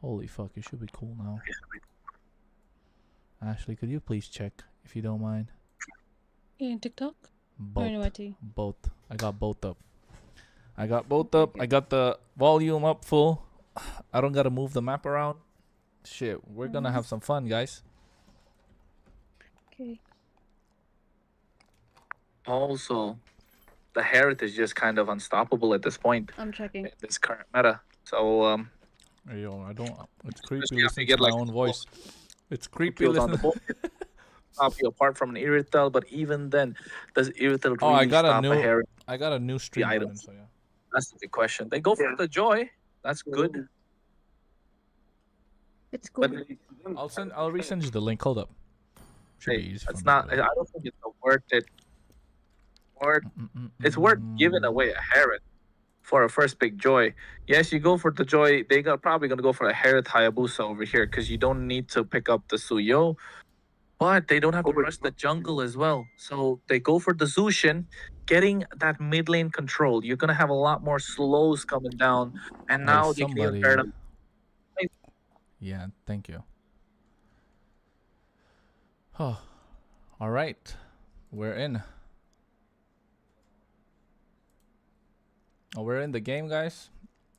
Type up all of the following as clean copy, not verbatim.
Holy fuck, it should be cool now. Ashley, could you please check if you don't mind? In TikTok? Both. Both. I got both up. I got both up. I got the volume up full. I don't gotta move the map around. Shit, we're gonna have some fun, guys. Okay. Also, the Herald is just kind of unstoppable at this point. I'm checking. In this current meta. So Hey, yo, I don't. It's creepy especially after listening you to get my like own voice. It's creepy kills on the listening. board, stop you apart from an Irithel, but even then, does Irithel Oh, really I got a stop a new. Herald? I got a new stream button, items. so yeah. That's the big question. They go for the joy. That's good. It's cool. But I'll resend you the link. Hold up. Should be hey, easy for it's me to not. do. I don't think it's worth it. It's worth giving away a Herald for a first big joy. Yes, you go for the joy. They got probably gonna go for a Herald Hayabusa over here because you don't need to pick up the Suyo, but they don't have to rush the jungle as well. So they go for the Zushin, getting that mid lane control. You're gonna have a lot more slows coming down, and now you can even pair them. Yeah, thank you. Oh, all right, we're in. Oh, we're in the game, guys,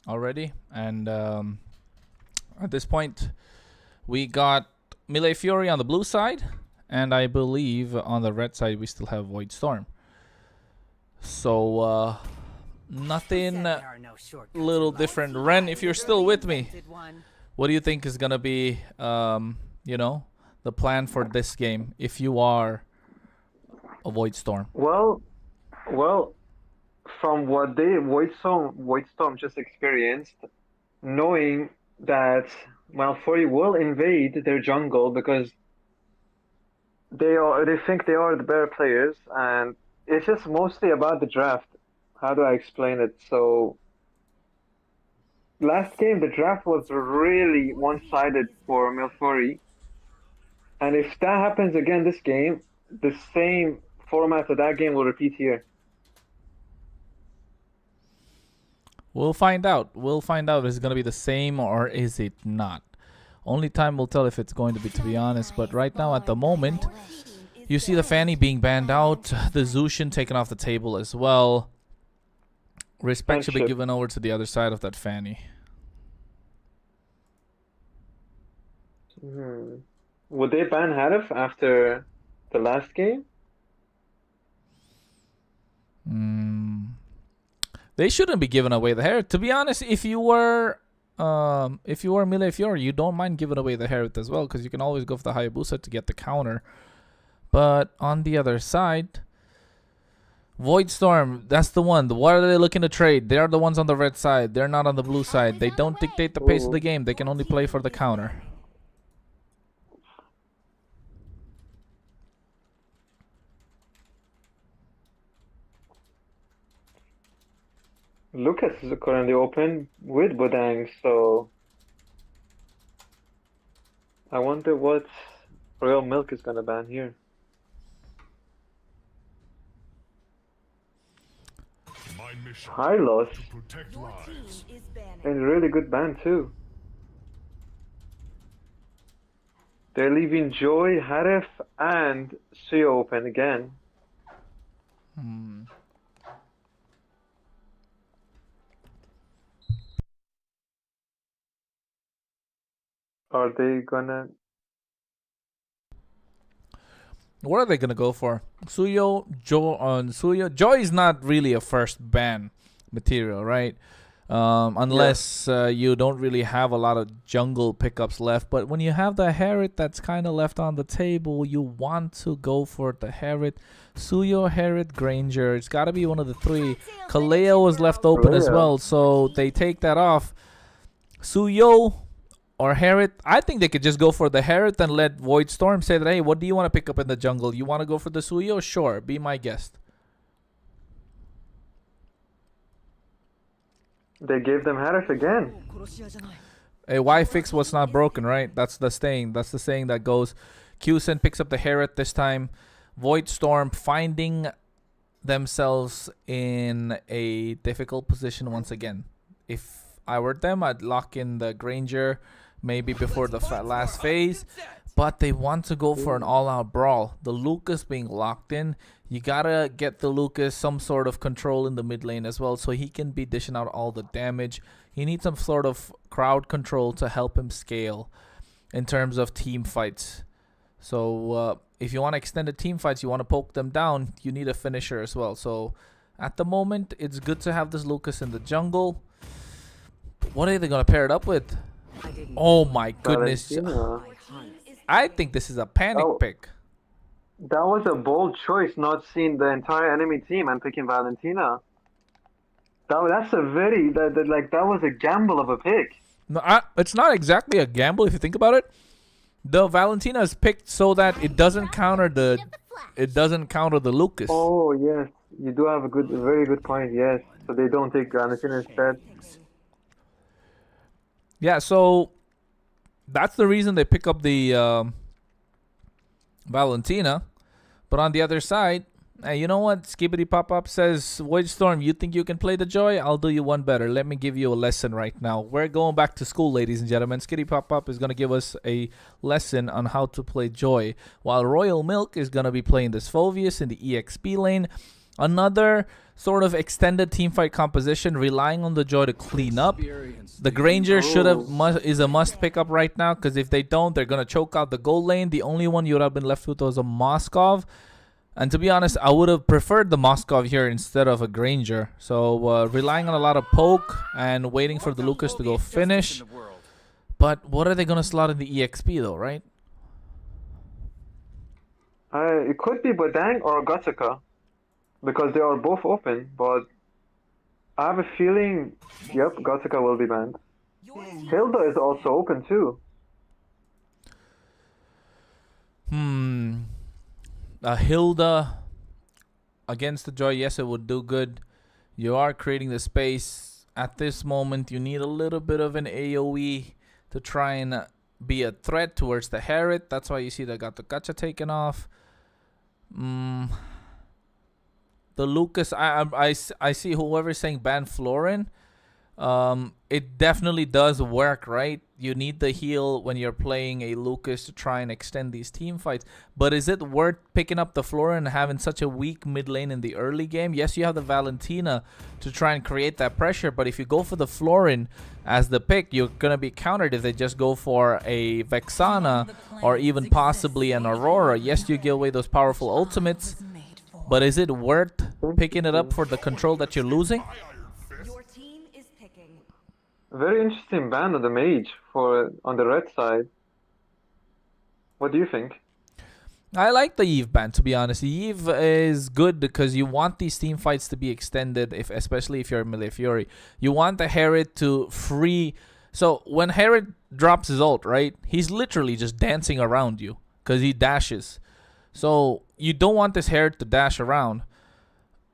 already, and at this point, we got Melee Fury on the blue side, and I believe on the red side we still have Void Storm. So nothing little different. Ren, if you're still with me, what do you think is gonna be you know, the plan for this game if you are a Void Storm? Well, from what Void Storm just experienced, knowing that Malfoy will invade their jungle because they think they are the better players, and it's just mostly about the draft. How do I explain it? So last game the draft was really one-sided for Malfoy, and if that happens again this game, the same format of that game will repeat here. We'll find out. We'll find out if it's going to be the same or is it not. Only time will tell if it's going to be honest. But right now, at the moment, you see the Fanny being banned out. The Zushin taken off the table as well. Respect should be given over to the other side of that Fanny. Would they ban Harif after the last game? They shouldn't be giving away the hair. To be honest, if you were Melee Fiora, you don't mind giving away the Herald as well, because you can always go for the Hayabusa to get the counter. But on the other side, Void Storm, that's the one. What are they looking to trade? They are the ones on the red side. They're not on the blue side. They don't dictate the pace of the game. They can only play for the counter. Lucas is currently open with Bodang, so I wonder what Royal Milk is gonna ban here. High loss and really good ban too. They're leaving Joy, Harif, and Suyo open again. Are they gonna? What are they gonna go for? Suyo, Suyo. Joy is not really a first ban material, right? Unless you don't really have a lot of jungle pickups left. But when you have the Herald that's kind of left on the table, you want to go for the Herald. Suyo, Herald, Granger. It's got to be one of the three. Kaleo was left open as well, so they take that off. Suyo or Herald, I think they could just go for the Herald and let Void Storm say that, hey, what do you want to pick up in the jungle? You want to go for the Suyo? Sure, be my guest. They gave them Harif again. Hey, why fix what's not broken, right? That's the saying. That's the saying that goes. Qsen picks up the Herald this time. Void Storm finding themselves in a difficult position once again. If I were them, I'd lock in the Granger, maybe before the last phase. But they want to go for an all-out brawl. The Lucas being locked in, you gotta get the Lucas some sort of control in the mid lane as well, so he can be dishing out all the damage. He needs some sort of crowd control to help him scale in terms of team fights. So if you want to extend the team fights, you want to poke them down, you need a finisher as well. So at the moment, it's good to have this Lucas in the jungle. What are they gonna pair it up with? Oh my goodness! Valentina. I think this is a panic Oh. pick. That was a bold choice, not seeing the entire enemy team and picking Valentina. That's a very that was a gamble of a pick. No, it's not exactly a gamble if you think about it. The Valentina is picked so that it doesn't counter the Lucas. Oh yes, you do have a very good point. Yes, so they don't take Valentina instead. Yeah, so that's the reason they pick up the Valentina. But on the other side, hey, you know what? Skibbity Pop Up says, Void Storm, you think you can play the Joy? I'll do you one better. Let me give you a lesson right now. We're going back to school, ladies and gentlemen. Skitty Pop Up is going to give us a lesson on how to play Joy, while Royal Milk is going to be playing this Phoveus in the EXP lane. Another sort of extended teamfight composition, relying on the Joy to clean up. The Granger is a must pick up right now, because if they don't, they're going to choke out the gold lane. The only one you would have been left with was a Moskov. And to be honest, I would have preferred the Moskov here instead of a Granger. So relying on a lot of poke and waiting for the Lucas to go finish. But what are they going to slot in the EXP though, right? It could be Badang or Gattaca, because they are both open, but I have a feeling, yep, Gattaca will be banned. Hilda is also open too. Hilda against the Joy, yes, it would do good. You are creating the space. At this moment, you need a little bit of an AoE to try and be a threat towards the Herod. That's why you see they got the Gacha taken off. The Lucas, I see whoever's saying ban Florin. It definitely does work, right? You need the heal when you're playing a Lucas to try and extend these team fights. But is it worth picking up the Florin and having such a weak mid lane in the early game? Yes, you have the Valentina to try and create that pressure, but if you go for the Florin as the pick, you're going to be countered if they just go for a Vexana or even possibly an Aurora. Yes, you give away those powerful ultimates, but is it worth picking it up for the control that you're losing? Very interesting ban of the mage on the red side. What do you think? I like the Eve ban, to be honest. Eve is good because you want these team fights to be extended, especially if you're Melee Fury. You want the Herod to free. So when Herod drops his ult, right, he's literally just dancing around you because he dashes. So you don't want this Herod to dash around.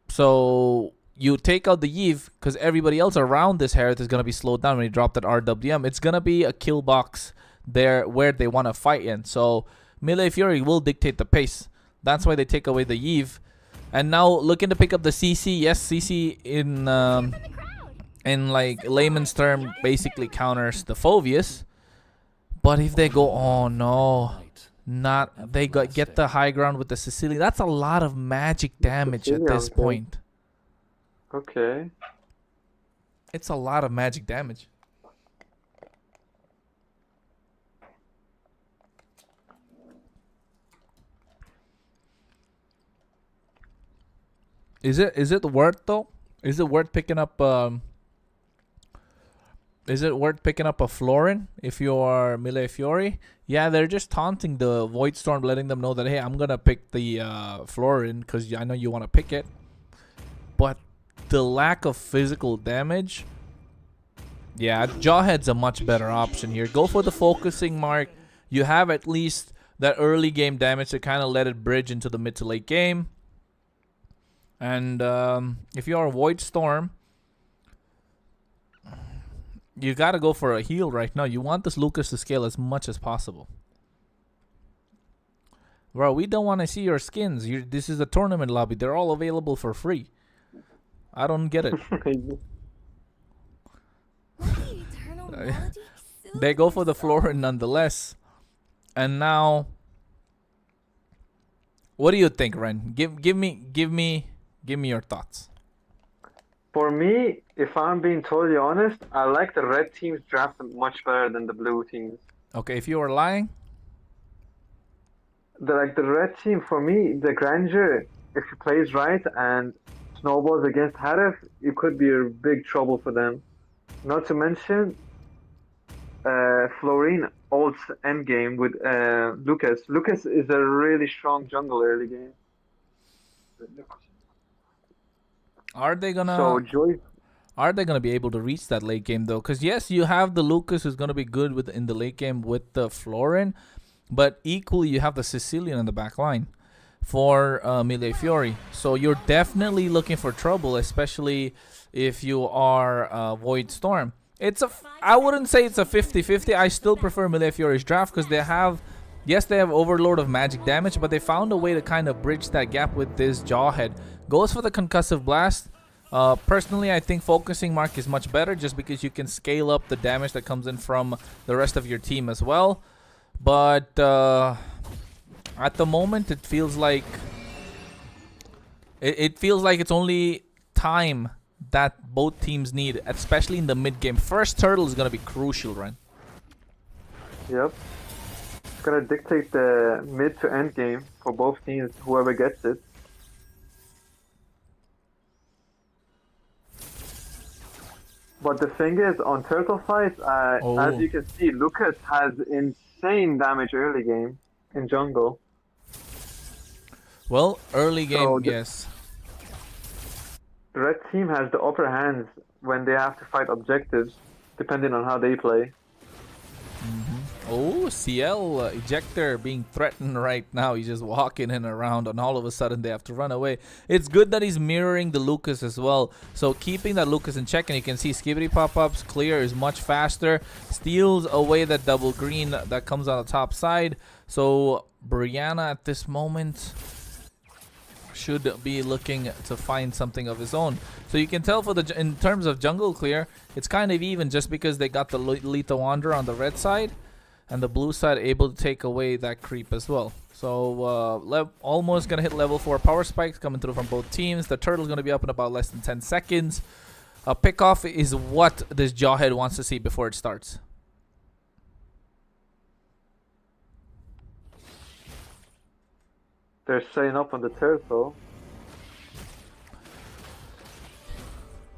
So you take out the Eve because everybody else around this Herod is going to be slowed down when you drop that RWM. It's going to be a kill box there where they want to fight in. So Melee Fury will dictate the pace. That's why they take away the Eve. And now looking to pick up the CC. Yes, CC in like layman's term basically counters the Phoveus. But if they go, oh no, get the high ground with the Sicilian. That's a lot of magic damage at this point. Okay. It's a lot of magic damage. Is it worth though? Is it worth picking up a Florin if you are Melee Fury? Yeah, they're just taunting the Void Storm, letting them know that, hey, I'm gonna pick the Florin because I know you want to pick it. But the lack of physical damage, yeah, Jawhead's a much better option here. Go for the focusing mark. You have at least that early game damage to kind of let it bridge into the mid to late game. And if you are Void Storm, you got to go for a heal right now. You want this Lucas to scale as much as possible. Bro, we don't want to see your skins. This is a tournament lobby. They're all available for free. I don't get it. They go for the Florin nonetheless. And now, what do you think, Ren? Give me your thoughts. For me, if I'm being totally honest, I like the red team's draft much better than the blue team's. Okay, if you were lying, The red team, for me, the Granger, if he plays right and snowballs against Harif, it could be a big trouble for them. Not to mention, Florin ults endgame with Lucas. Lucas is a really strong jungle early game. are they So gonna Joy, be able to reach that late game though? Because yes, you have the Lucas who's gonna be good with in the late game with the Florin, but equally you have the Sicilian in the back line for Melee Fury. So you're definitely looking for trouble, especially if you are Void Storm. I wouldn't say it's a 50-50. I still prefer Melee Fury's draft because they have Overlord of magic damage, but they found a way to kind of bridge that gap with this Jawhead. Goes for the Concussive Blast. Personally, I think Focusing Mark is much better just because you can scale up the damage that comes in from the rest of your team as well. But at the moment, it feels like it's only time that both teams need, especially in the mid game. First turtle is gonna be crucial, right? yep. It's gonna dictate the mid to end game for both teams, whoever gets it. But the thing is, on turtle fights, as you can see, Lucas has insane damage early game in jungle. Well, early game, So yes. The red team has the upper hands when they have to fight objectives, depending on how they play. Oh, CL Ejector being threatened right now. He's just walking in around, and all of a sudden they have to run away. It's good that he's mirroring the Lucas as well. So keeping that Lucas in check, and you can see Skibidi pop-ups. Clear is much faster. Steals away that double green that comes on the top side. So Brianna at this moment should be looking to find something of his own. So you can tell in terms of jungle clear, it's kind of even just because they got the Lethal Wanderer on the red side. And the blue side able to take away that creep as well. So almost going to hit level 4 power spikes coming through from both teams. The turtle's going to be up in about less than 10 seconds. A pick-off is what this Jawhead wants to see before it starts. They're setting up on the turtle.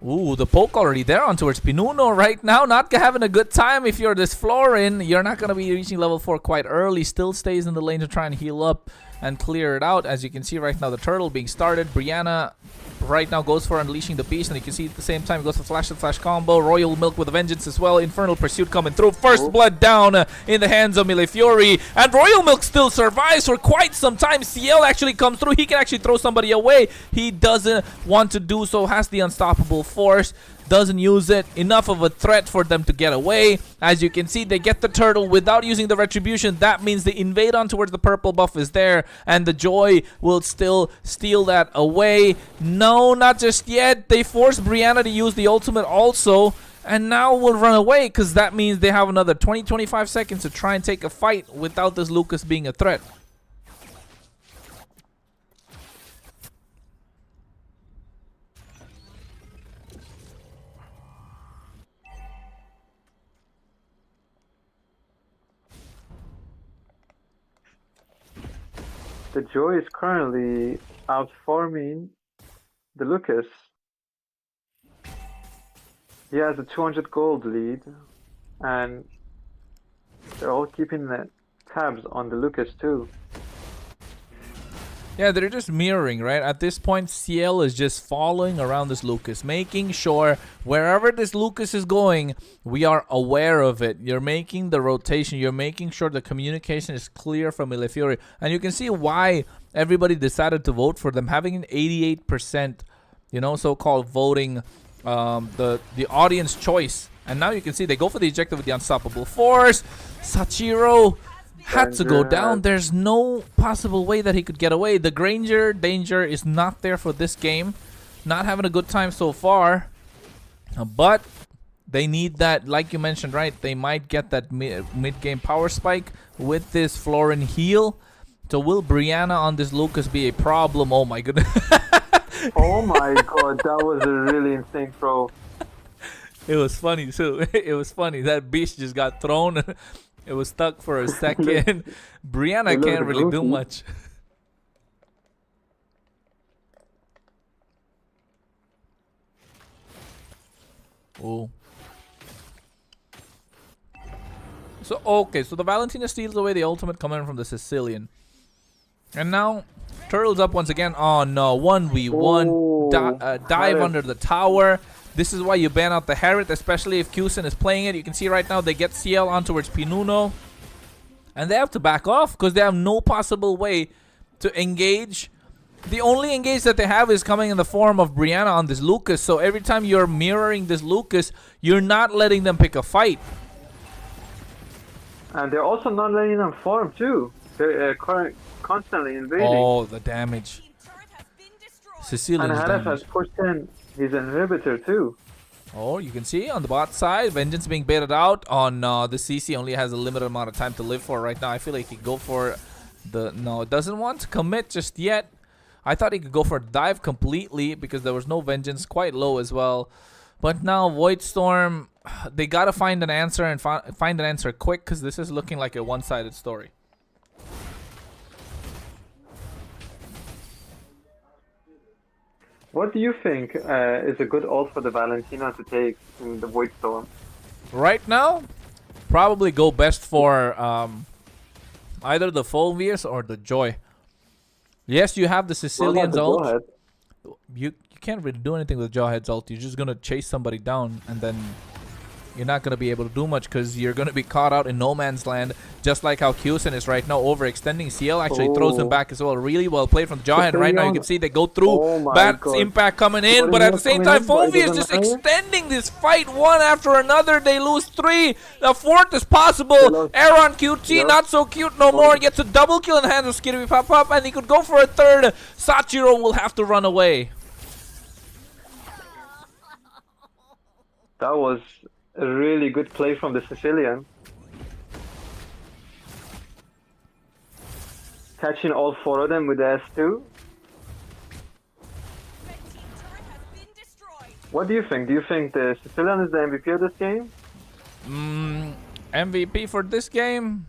Ooh, the poke already there on towards Pinuno right now. Not having a good time. If you're this Florin, you're not going to be reaching level 4 quite early. Still stays in the lane to try and heal up and clear it out. As you can see right now, the turtle being started. Brianna right now goes for Unleashing the Beast, and you can see at the same time goes for Flash and Flash combo. Royal Milk with a vengeance as well. Infernal Pursuit coming through. First blood down in the hands of Melee Fury, and Royal Milk still survives for quite some time. CL actually comes through. He can actually throw somebody away. He doesn't want to do so. Has the unstoppable force. Doesn't use it. Enough of a threat for them to get away. As you can see, they get the turtle without using the retribution. That means the invade on towards the purple buff is there, and the Joy will still steal that away. No, not just yet. They force Brianna to use the ultimate also, and now will run away because that means they have another 20-25 seconds to try and take a fight without this Lucas being a threat. The Joy is currently outfarming the Lucas. He has a 200 gold lead, and they're all keeping the tabs on the Lucas too. Yeah, they're just mirroring, right? At this point, CL is just following around this Lucas, making sure wherever this Lucas is going, we are aware of it. You're making the rotation. You're making sure the communication is clear from Melee Fury. And you can see why everybody decided to vote for them, having an 88%, so-called voting, the audience choice. And now you can see they go for the ejector with the unstoppable force. Sachiro had to go down. There's no possible way that he could get away. The Granger danger is not there for this game. Not having a good time so far. But They need that, like you mentioned, right? They might get that mid-game power spike with this Florin heal. So will Brianna on this Lucas be a problem? Oh my goodness. Oh my god, that was a really insane throw. It was funny too. It was funny. That beast just got thrown. It was stuck for a second. Brianna It can't looked really do goofy. much. Oh. So okay, so the Valentina steals away the ultimate coming from the Sicilian. And now Turtle's up once again. Oh no, 1v1 Oh, dive Harris. under the tower. This is why you ban out the Harriet, especially if Kusin is playing it. You can see right now they get CL on towards Pinuno. And they have to back off because they have no possible way to engage. The only engage that they have is coming in the form of Brianna on this Lucas. So every time you're mirroring this Lucas, you're not letting them pick a fight. And they're also not letting them farm too. They're constantly invading. Oh, the damage. Sicilian and is Harris damaged. has pushed in his inhibitor too. Oh, you can see on the bot side, Vengeance being baited out. On the CC only has a limited amount of time to live for right now. I feel like he could go for the... No, it doesn't want to commit just yet. I thought he could go for a dive completely because there was no Vengeance, quite low as well. But now Void Storm, they got to find an answer and find an answer quick because this is looking like a one-sided story. What do you think is a good ult for the Valentina to take in the Void Storm? Right now, probably go best for either the Fulvius or the Joy. Yes, you have the What about Sicilian's the ult. Jawhead? You can't really do anything with Jawhead's ult. You're just gonna chase somebody down, and then you're not gonna be able to do much because you're gonna be caught out in no man's land, just like how Kusin is right now, overextending. CL actually throws him Oh. back as well. Really well played from the Jawhead. Right now, you can see they go through. Oh my Bad God. impact coming in, What but is at the that same coming time, in? But it Fulvi is doesn't just matter. extending this fight one after another. They lose 3. The 4th is They possible. lost- Aaron QT, Yep. not so cute no more. Gets a double kill in the hands of Skitty Pop Up, and he could go for a 3rd. Sachiro will have to run away. That was a really good play from the Sicilian. Catching all 4 of them with the S2. What do you think? Do you think the Sicilian is the MVP of this game? MVP for this game?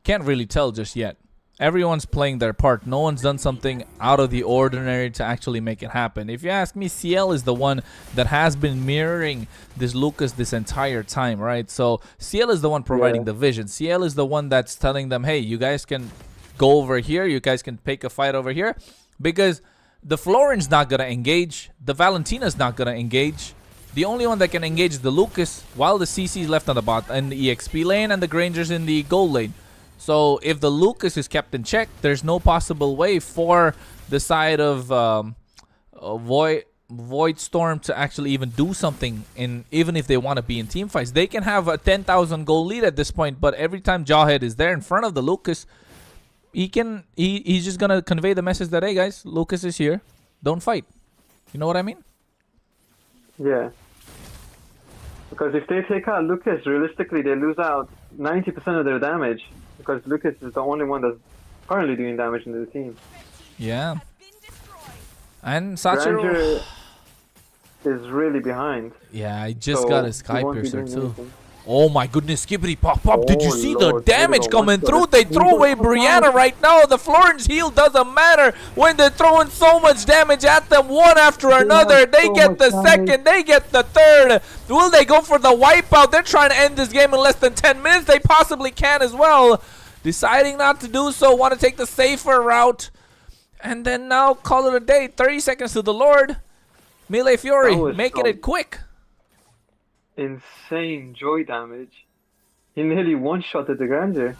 Can't really tell just yet. Everyone's playing their part. No one's done something out of the ordinary to actually make it happen. If you ask me, CL is the one that has been mirroring this Lucas this entire time, right? So CL is the one providing Yeah. the vision. CL is the one that's telling them, hey, you guys can go over here. You guys can pick a fight over here. Because the Florin's not going to engage. The Valentina's not going to engage. The only one that can engage is the Lucas, while the CC is left on the bot and the EXP lane and the Granger's in the gold lane. So if the Lucas is kept in check, there's no possible way for the side of Void Storm to actually even do something. Even if they want to be in team fights, they can have a 10,000 goal lead at this point. But every time Jawhead is there in front of the Lucas, he's just gonna convey the message that, hey guys, Lucas is here, don't fight. You know what I mean? Yeah. Because if they take out Lucas, realistically they lose out 90% of their damage. Because Lucas is the only one that's currently doing damage in the team. Yeah. And Sachiro, Granger is really behind. yeah, he just so got his he Sky won't be Piercer doing too. anything. Oh my goodness, Skippity Pop Up. Did you Oh see Lord, the damage Skippity coming Pop through? Up. They throw away Brianna right now. The Florin's heal doesn't matter when they're throwing so much damage at them one after another. have They so get much the damage. second, they get the 3rd. Will they go for the wipeout? They're trying to end this game in less than 10 minutes. They possibly can as well. Deciding not to do so, want to take the safer route. And then now call it a day. 30 seconds to the Lord. Melee Fury, That was making some it quick. Insane joy damage. He nearly one-shotted the Granger.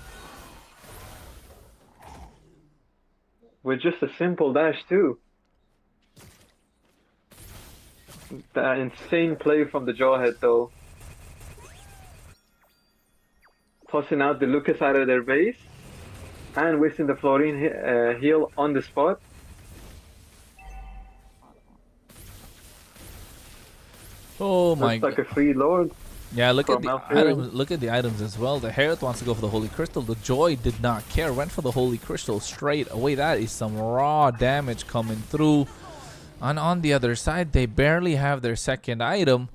With just a simple dash too. That insane play from the Jawhead though. Tossing out the Lucas out of their base. And wasting the Florin heal on the spot. Oh my Looks like god. a free lord. Yeah, look at from the Malfurion. items. Look at the items as well. The Herod wants to go for the Holy Crystal. The Joy did not care. Went for the Holy Crystal straight away. That is some raw damage coming through. And on the other side, they barely have their second item.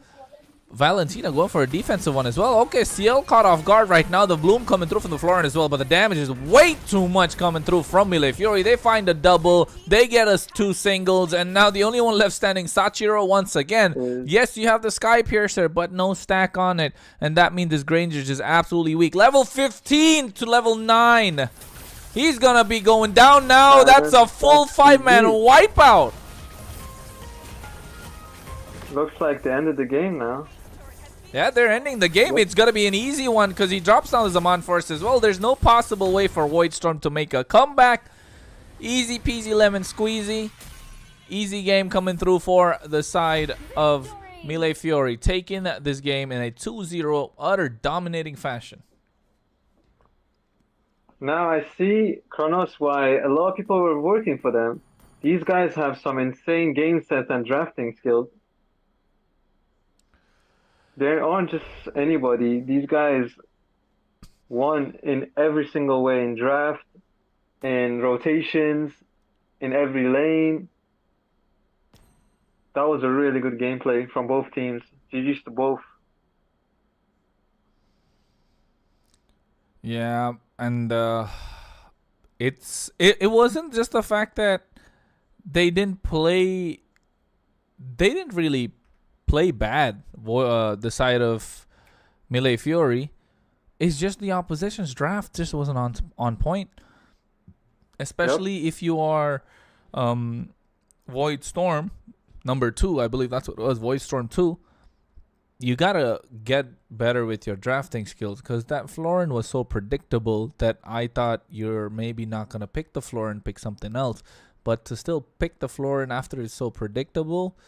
Valentina going for a defensive one as well. Okay, CL caught off guard right now. The Bloom coming through from the Florin as well, but the damage is way too much coming through from Melee Fury. They find a double. They get us 2 singles, and now the only one left standing, Sachiro once again. Yes, you have the Sky Piercer, but no stack on it, and that means this Granger is absolutely weak. Level 15 to level 9. He's gonna be going down now. That's a full 5-man wipeout. Looks like the end of the game now. Yeah, they're ending the game. It's going to be an easy one because he drops down the Zaman Force as well. There's no possible way for Voidstorm to make a comeback. Easy peasy lemon squeezy. Easy game coming through for the side of Melee Fury. Taking this game in a 2-0 utter dominating fashion. Now I see, Kronos, why a lot of people were working for them. These guys have some insane game sets and drafting skills. They aren't just anybody. These guys won in every single way, in draft, in rotations, in every lane. That was a really good gameplay from both teams. GG's to both. Yeah, and it wasn't just the fact that they didn't really play bad, the side of Melee Fury. It's just the opposition's draft just wasn't on point. Especially if you are Void Storm number 2, I believe that's what it was, Void Storm 2. You gotta get better with your drafting skills because that Florin was so predictable that I thought you're maybe not gonna pick the Florin, pick something else. But to still pick the Florin after it's so predictable,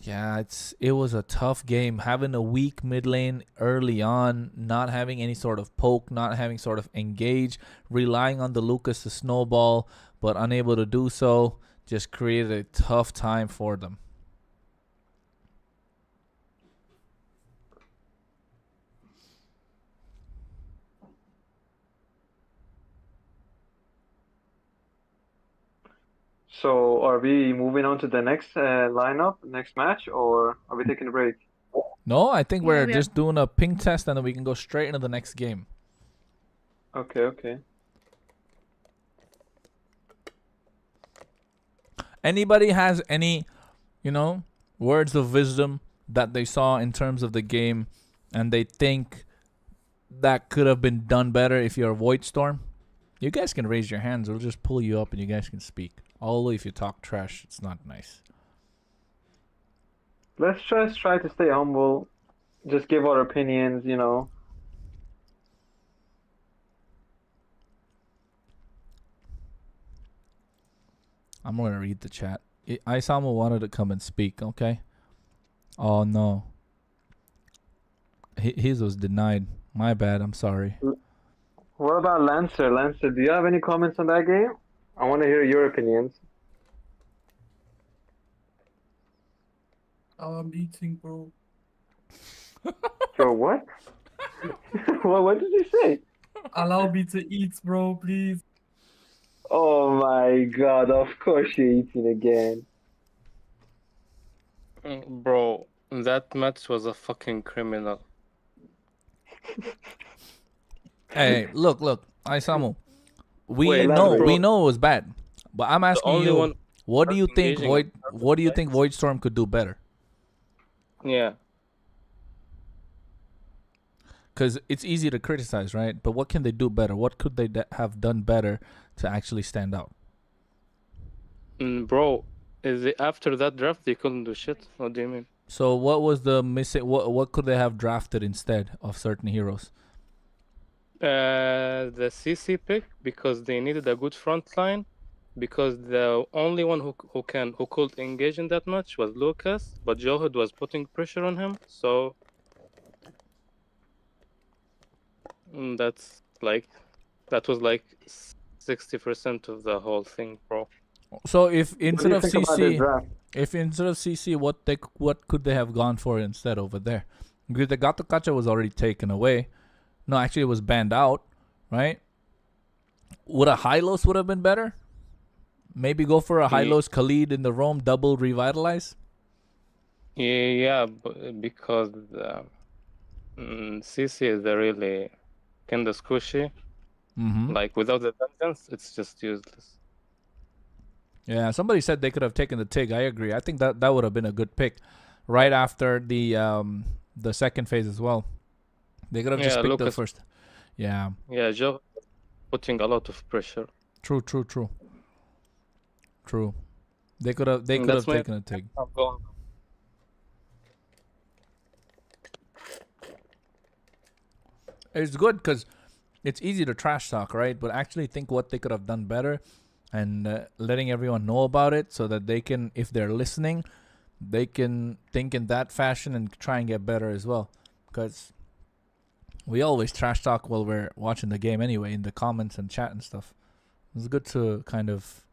yeah, it was a tough game. Having a weak mid lane early on, not having any sort of poke, not having sort of engage, relying on the Lucas to snowball, but unable to do so, just created a tough time for them. So are we moving on to the next lineup, next match, or are we taking a break? No, I think we're we are- just doing a ping test and then we can go straight into the next game. Okay. Anybody has any, words of wisdom that they saw in terms of the game and they think that could have been done better if you're a Void Storm? You guys can raise your hands. We'll just pull you up and you guys can speak. Although if you talk trash, it's not nice. Let's just try to stay humble. Just give our opinions, I'm going to read the chat. Isamu wanted to come and speak, okay? Oh, no. His was denied. My bad. I'm sorry. What about Lancer? Lancer, do you have any comments on that game? I want to hear your opinions. I'm eating, bro. Yo, what? What did you say? Allow me to eat, bro, please. Oh my god, of course you're eating again. Bro, that match was a fucking criminal. Hey, look, Isamu. We Wait, know bro. we know it was bad, but I'm asking only you, one what do you think engaging Void? on What do you think Void Storm could do better? Yeah. Because it's easy to criticize, right? But what can they do better? What could they have done better to actually stand out? Bro, after that draft they couldn't do shit. What do you mean? So what was the missing? What could they have drafted instead of certain heroes? The CC pick because they needed a good front line. Because the only one who could engage in that match was Lucas, but Johud was putting pressure on him. So that was like 60% of the whole thing, bro. So if What do instead you of think about the CC, draft? If instead of CC, what could they have gone for instead over there? Because the Gato Kacha was already taken away. No, actually, it was banned out, right? Would a Hylos would have been better? Maybe go for a Ye- Hylos Khalid in the Rome double revitalize. Yeah, because CC is a really kind of squishy. Mm-hmm. Like without the vengeance, it's just useless. Yeah, somebody said they could have taken the Tig. I agree. I think that would have been a good pick, right after the second phase as well. They could have just Yeah, picked the Lucas. first. Yeah, Yeah, Joe putting a lot of pressure. true. They could have And that's my taken a Tig. I'm going. It's good because it's easy to trash talk, right? But actually think what they could have done better, and letting everyone know about it so that they can, if they're listening, they can think in that fashion and try and get better as well. Because we always trash talk while we're watching the game anyway, in the comments and chat and stuff. It's good to kind of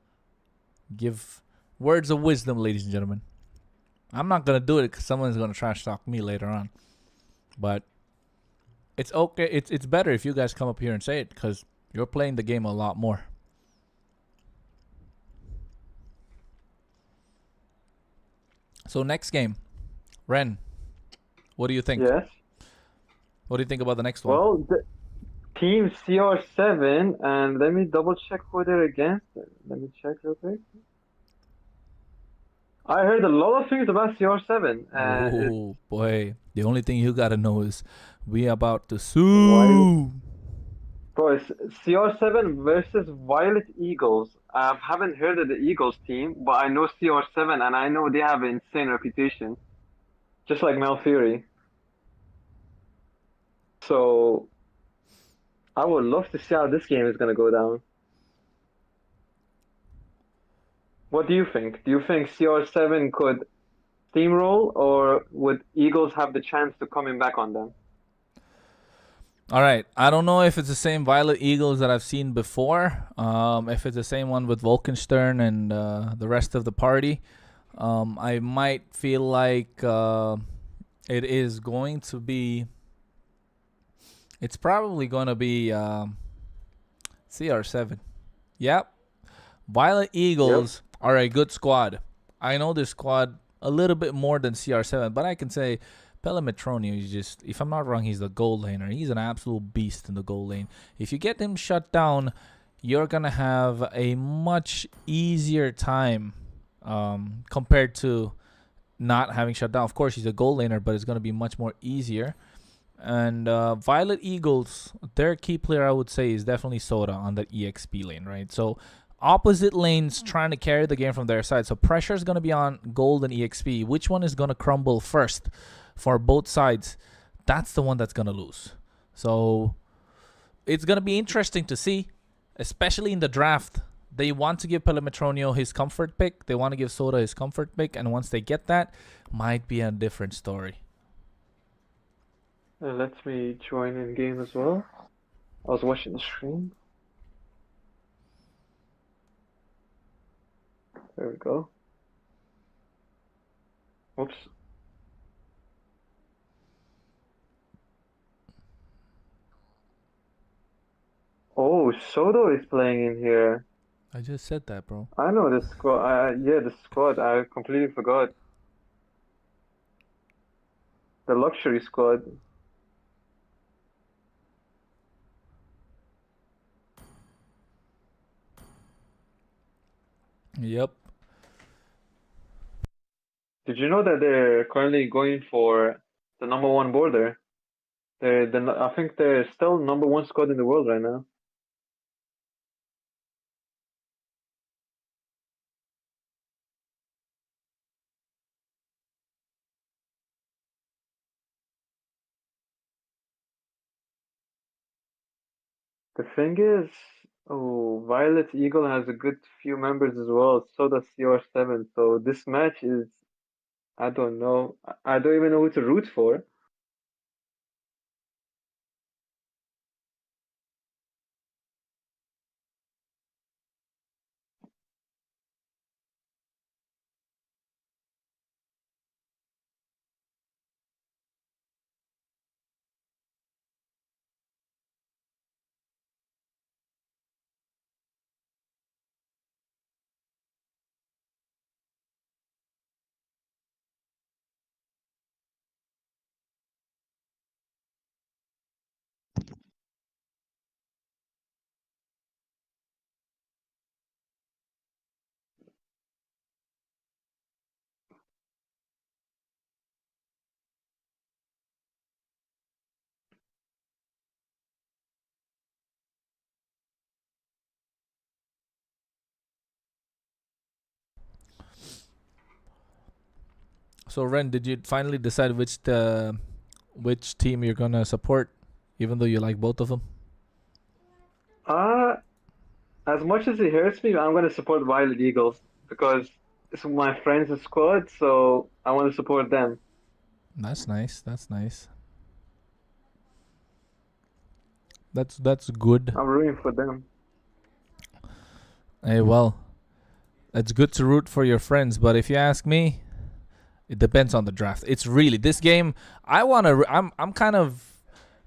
give words of wisdom, ladies and gentlemen. I'm not gonna do it because someone's gonna trash talk me later on, but it's okay. It's better if you guys come up here and say it because you're playing the game a lot more. So next game, Ren, what do you think? Yes. What do you think about the next one? Well, the team CR7, and let me double check who they're against. Let me check real quick. I heard a lot of things about CR7. Oh boy, the only thing you gotta know is we about to sue. Bro, it's CR7 versus Violet Eagles. I haven't heard of the Eagles team, but I know CR7 and I know they have an insane reputation. Just like Malfury. So I would love to see how this game is gonna go down. What do you think? Do you think CR7 could steamroll, or would Eagles have the chance to coming back on them? All right, I don't know if it's the same Violet Eagles that I've seen before. If it's the same one with Volkenstern and the rest of the party, I might feel like it is going to be. It's probably going to be CR7. Yep. Violet Eagles are a good squad. I know this squad a little bit more than CR7, but I can say Pelemetronio is just, if I'm not wrong, he's the gold laner. He's an absolute beast in the gold lane. If you get him shut down, you're going to have a much easier time compared to not having shut down. Of course, he's a gold laner, but it's going to be much more easier. And Violet Eagles, their key player, I would say, is definitely Soda on the EXP lane, right? So opposite lanes trying to carry the game from their side. So pressure is going to be on Gold and EXP. Which one is going to crumble first for both sides? That's the one that's going to lose. So it's going to be interesting to see, especially in the draft. They want to give Pelemetronio his comfort pick. They want to give Soda his comfort pick. And once they get that, might be a different story. Let me join in game as well. I was watching the stream. There we go. Oops. Oh, Soto is playing in here. I just said that, bro. I know this squad. Yeah, the squad. I completely forgot. The luxury squad. Yep. Did you know that they're currently going for the number one border? I think they're still number one squad in the world right now. The thing is, oh, Violet Eagle has a good few members as well. So does CR7. So this match is, I don't know. I don't even know who to root for. So Ren, did you finally decide which team you're gonna support, even though you like both of them? Uh, as much as it hurts me, I'm gonna support Violet Eagles because it's my friends' squad, so I want to support them. That's nice. That's nice. That's good. I'm rooting for them. Hey, well, it's good to root for your friends, but if you ask me, it depends on the draft. It's really this game. I'm kind of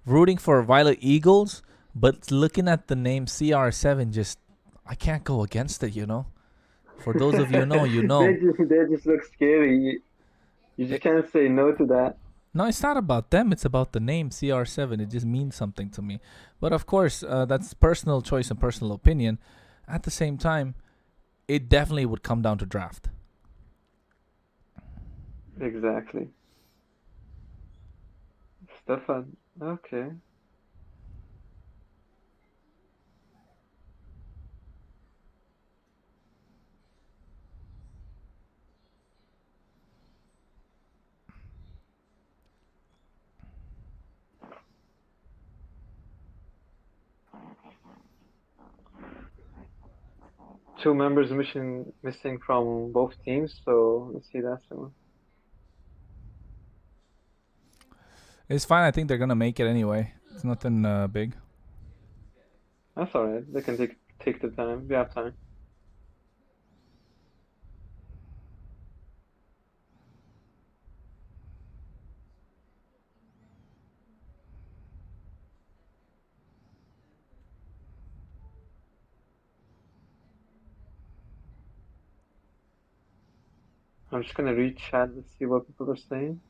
rooting for Violet Eagles, but looking at the name CR7, just I can't go against it. For those of you who know, you know. They just look scary. You just can't say no to that. No, it's not about them. It's about the name CR7. It just means something to me. But of course, that's personal choice and personal opinion. At the same time, it definitely would come down to draft. Exactly. Stefan. Okay. Two members missing from both teams, so let's see that soon. It's fine. I think they're gonna make it anyway. It's nothing big. That's alright. They can take the time. We have time. I'm just gonna read chat and see what people are saying.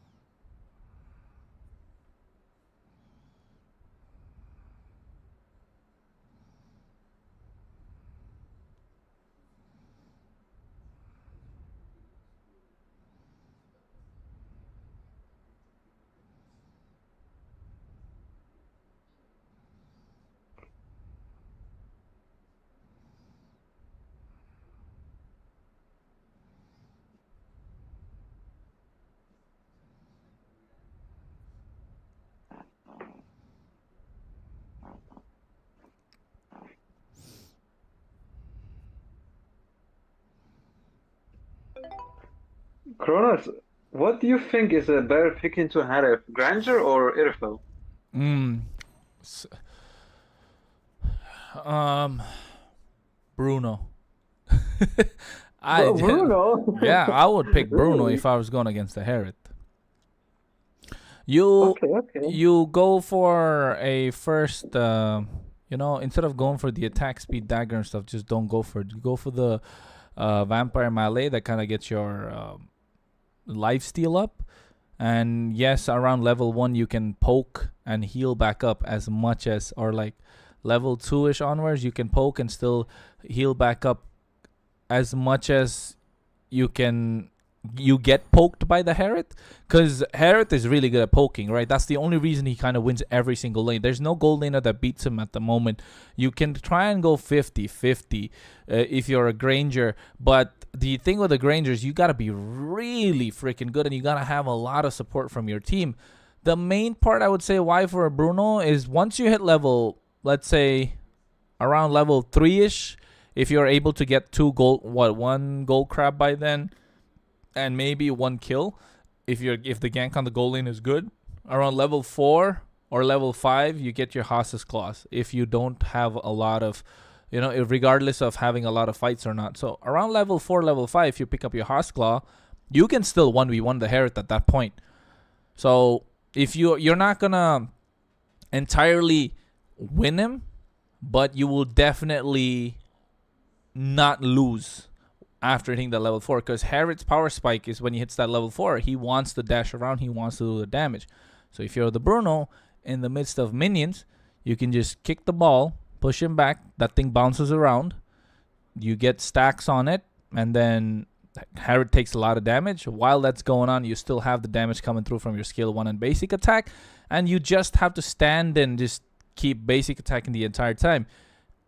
Kronos, what do you think is a better pick into Harif, Granger or Irfel? S- Bruno. Bruno? Yeah, I would pick Bruno Really? if I was going against the Herod. You Okay. you go for a first, instead of going for the attack speed dagger and stuff, just don't go for it. You go for the vampire melee that kind of gets your life steal up. And yes, around level 1 you can poke and heal back up as much as, or like level 2ish onwards, you can poke and still heal back up as much as you get poked by the Herod, because Herod is really good at poking, right? That's the only reason he kind of wins every single lane. There's no gold laner that beats him at the moment. You can try and go 50-50 if you're a Granger, but the thing with the Grangers, you got to be really freaking good and you got to have a lot of support from your team. The main part I would say why for a Bruno is once you hit level, let's say around level 3ish, if you're able to get one gold crab by then, and maybe one kill, if the gank on the gold lane is good, around level 4 or level 5 you get your Haas's Claws if you don't have a lot of, regardless of having a lot of fights or not. So around level 4, level 5, if you pick up your Haas Claw, you can still 1v1 the Herod at that point. So if you're not gonna entirely win him, but you will definitely not lose after hitting that level 4, because Herod's power spike is when he hits that level 4, he wants to dash around, he wants to do the damage. So if you're the Bruno in the midst of minions, you can just kick the ball, push him back, that thing bounces around, you get stacks on it, and then Herod takes a lot of damage. While that's going on, you still have the damage coming through from your skill 1 and basic attack, and you just have to stand and just keep basic attacking the entire time.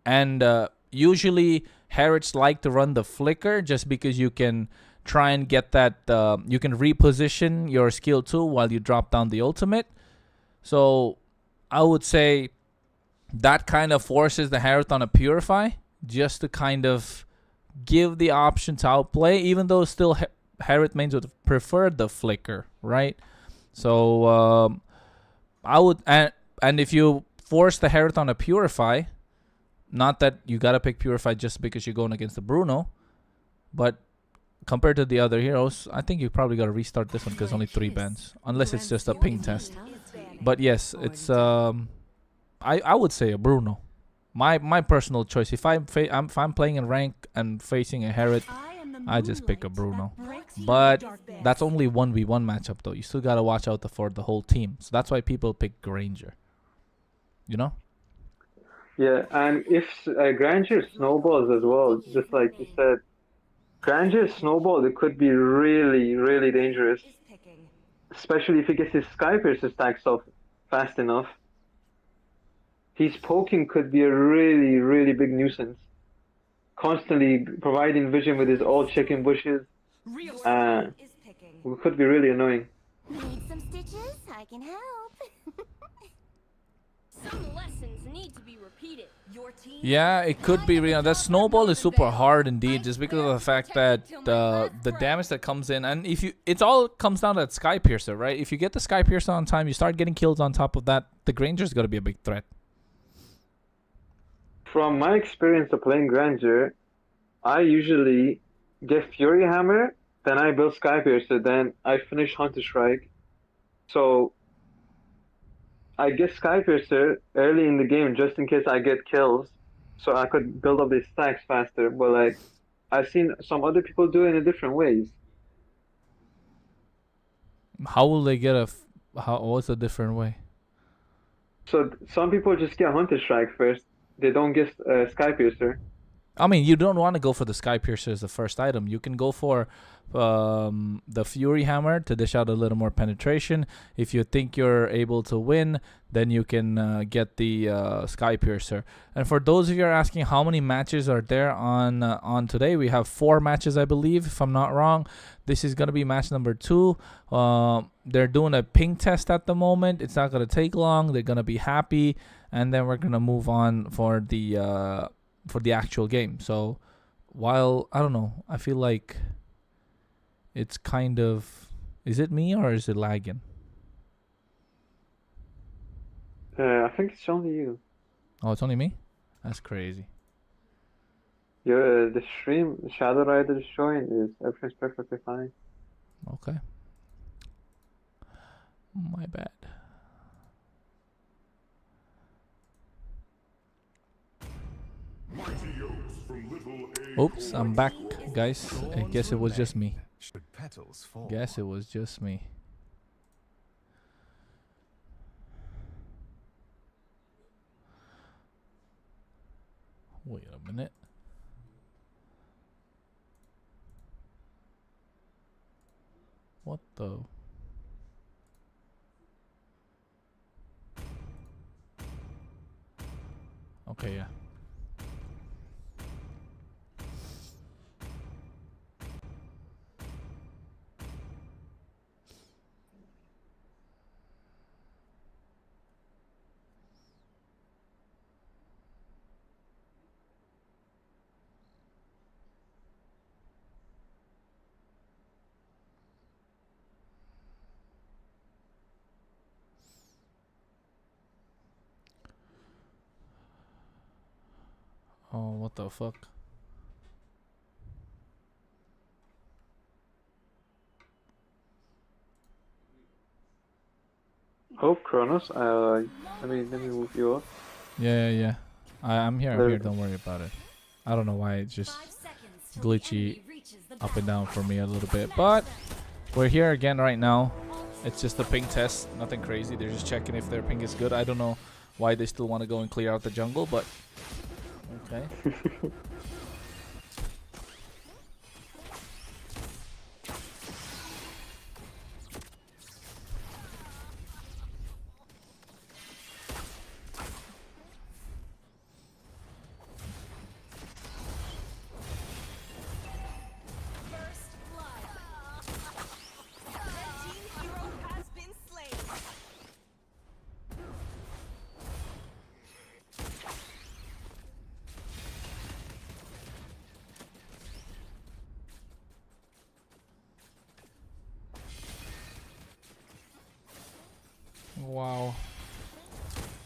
And usually Herods like to run the flicker just because you can try and get that. You can reposition your skill 2 while you drop down the ultimate. So I would say that kind of forces the Harith on a Purify just to kind of give the option to outplay, even though still Harith mains would prefer the Flicker, right? So I would, and if you force the Harith on a Purify, not that you gotta pick Purify just because you're going against the Bruno, but compared to the other heroes, I think you probably gotta restart this one because only 3 bans, unless it's just a ping test. But yes, it's I would say a Bruno. My personal choice. If I'm playing in rank and facing a Harith, I just pick a Bruno. But that's only 1v1 matchup though. You still gotta watch out for the whole team. So that's why people pick Granger. You know? Yeah, and if Granger snowballs as well, just like you said, Granger snowball, it could be really, really dangerous. Especially if he gets his Sky Piercer stacks off fast enough. His poking could be a really, really big nuisance. Constantly providing vision with his old chicken bushes. It could be really annoying. Need some stitches? I can help. Some lessons need to be repeated. Yeah, it could be real. That snowball is super hard indeed, just because of the fact that the damage that comes in, and if you, it all comes down to that Sky Piercer, right? If you get the Sky Piercer on time, you start getting kills on top of that. The Granger's gonna be a big threat. From my experience of playing Granger, I usually get Fury Hammer, then I build Sky Piercer, then I finish Hunter Strike. So I get Sky Piercer early in the game just in case I get kills, so I could build up these stacks faster. But like, I've seen some other people do it in different ways. How will they get what's a different way? So some people just get Hunter Strike first. They don't get Sky Piercer. I mean, you don't want to go for the Sky Piercer as the first item. You can go for the Fury Hammer to dish out a little more penetration. If you think you're able to win, then you can get the Sky Piercer. And for those of you who are asking how many matches are there on today, we have 4 matches, I believe, if I'm not wrong. This is going to be match number 2. They're doing a ping test at the moment. It's not going to take long. They're going to be happy. And then we're going to move on for the actual game. So while I don't know, I feel like it's kind of, is it me or is it lagging? I think it's only you. Oh, it's only me? That's crazy. The stream, the Shadow Rider is showing, everything's perfectly fine. Okay. My bad. Oops, I'm back, guys. I guess it was just me. Guess it was just me. Wait a minute. What the? Okay, yeah. Oh, what the fuck? Oh, Kronos, let me move you up. Yeah. I'm here. Don't worry about it. I don't know why it's just glitchy up and down for me a little bit, but we're here again right now. It's just a ping test, nothing crazy. They're just checking if their ping is good. I don't know why they still want to go and clear out the jungle, but okay. Wow.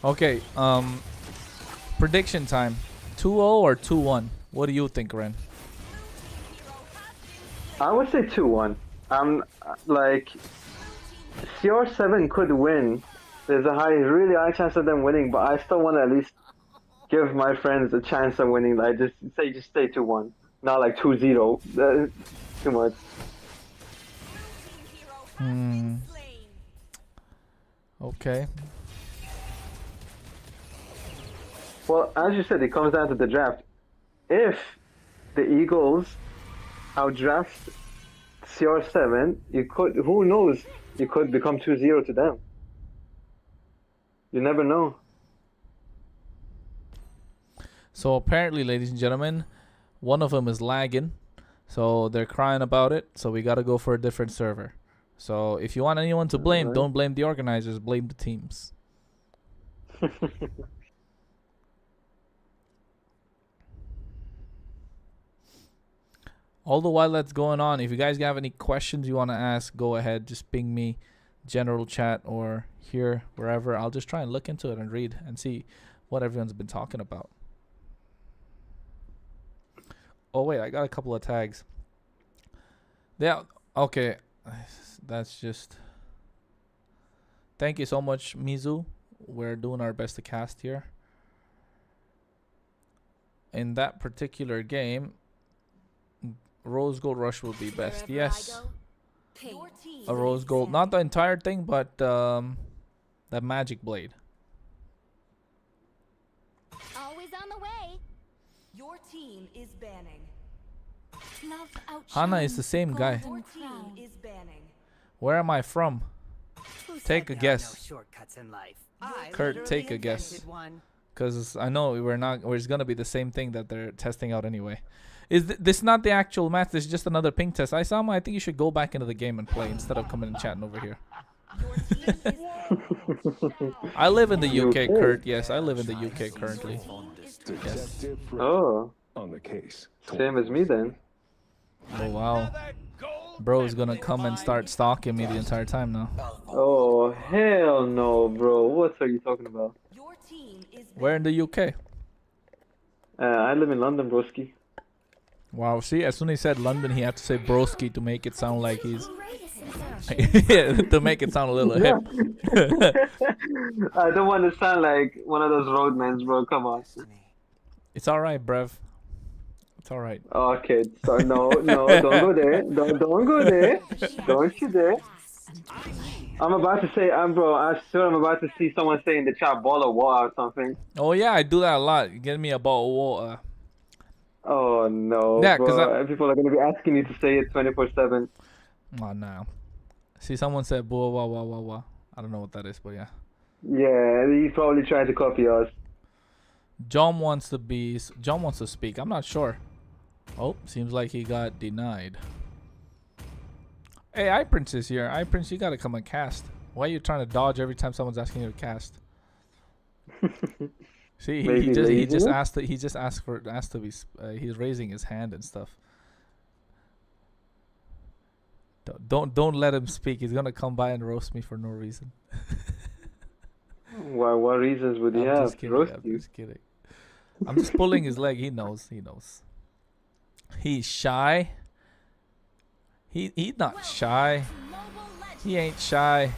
Okay. Prediction time. 2-0 or 2-1? What do you think, Ren? I would say 2-1. Like CR7 could win. There's a really high chance of them winning, but I still want to at least give my friends a chance of winning. Like just stay 2-1, not like 2-0. That's too much. Okay. Well, as you said, it comes down to the draft. If the Eagles outdraft CR7, who knows, you could become 2-0 to them. You never know. So apparently, ladies and gentlemen, one of them is lagging. So they're crying about it. So we got to go for a different server. So if you want anyone to blame, Alright. don't blame the organizers. Blame the teams. All the while that's going on, if you guys have any questions you want to ask, go ahead. Just ping me, general chat, or here, wherever. I'll just try and look into it and read and see what everyone's been talking about. Oh, wait, I got a couple of tags. Yeah, okay. That's just... Thank you so much, Mizu. We're doing our best to cast here. In that particular game, Rose Gold Rush will be best. Yes. A Rose Gold. Not the entire thing, but that Magic Blade. Always on the way. Your team is banning. Hana is the same guy. Your team is banning. Where am I from? Take a guess. Shortcuts in life. Kurt, take a guess. Because I know it's going to be the same thing that they're testing out anyway. Is this not the actual match? This is just another ping test. I think you should go back into the game and play instead of coming and chatting over here. I live in the UK, Kurt. Yes, I live in the UK currently. Yes. Oh, On the case. same as me then. Oh, wow. Bro is going to come and start stalking me the entire time now. Oh, hell no, bro. What are you talking about? Your team is Where in the UK? I live in London, broski. Wow, see, as soon as he said London, he had to say broski to make it sound like he's... yeah, to make it sound a little hip. I don't want to sound like one of those roadmans, bro. Come on. It's alright, bruv. It's alright. Okay, so no, don't go there. Don't go there. Don't you dare. I'm about to say, bro, I swear I'm about to see someone say in the chat ball of water or something. Oh, yeah, I do that a lot. Get me a bottle of water. Oh, no, Yeah, bro. People are going to be asking you to say it 24/7. Oh, no. See, someone said blah, blah, blah, blah, blah. I don't know what that is, but yeah. Yeah, he probably tried to copy us. John wants to speak. I'm not sure. Oh, seems like he got denied. Hey, iPrince is here. iPrince, you gotta come and cast. Why are you trying to dodge every time someone's asking you to cast? See, he just asked to be. He's raising his hand and stuff. Don't let him speak. He's gonna come by and roast me for no reason. Why? What reasons would he have to roast you? Just kidding. I'm just pulling his leg. He knows. He's shy. He's not shy. He ain't shy.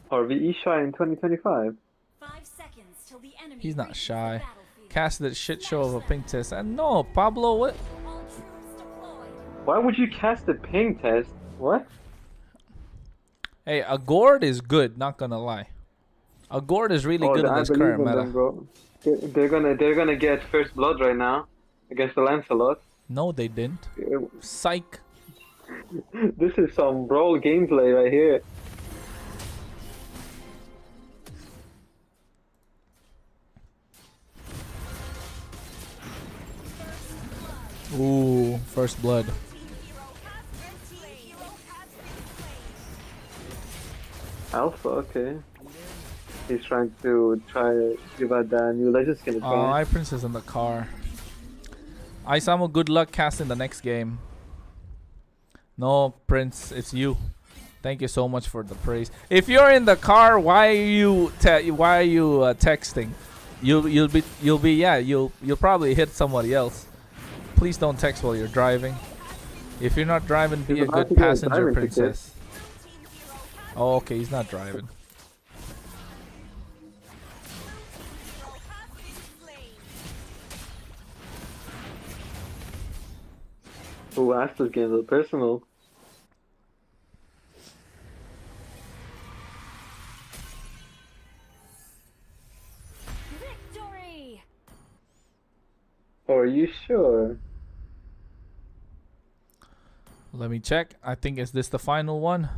RVE shy in 2025. 5 seconds till the enemy He's not reaches shy. the battlefield. Cast that shit show of a pink test. And no, Pablo, what? All troops deployed. Why would you cast a ping test? What? Hey, a gourd is good. Not gonna lie. A gourd is really good in I this believe current in meta. them, bro. They're gonna get first blood right now against the Lancelot. No, they didn't. Psych. This is some brawl gameplay right here. Ooh, first blood. Alpha, okay. He's trying to give out the new legend skin. Oh, iPrince is in the car. Isamu, good luck casting the next game. No, Prince, it's you. Thank you so much for the praise. If you're in the car, why are you texting? You'll probably hit somebody else. Please don't text while you're driving. If you're not driving, be He's a about good to get a passenger diamond ticket. princess. Oh, okay, he's not driving. Who asked this game a little personal? Victory! Are you sure? Let me check. I think is this the final one?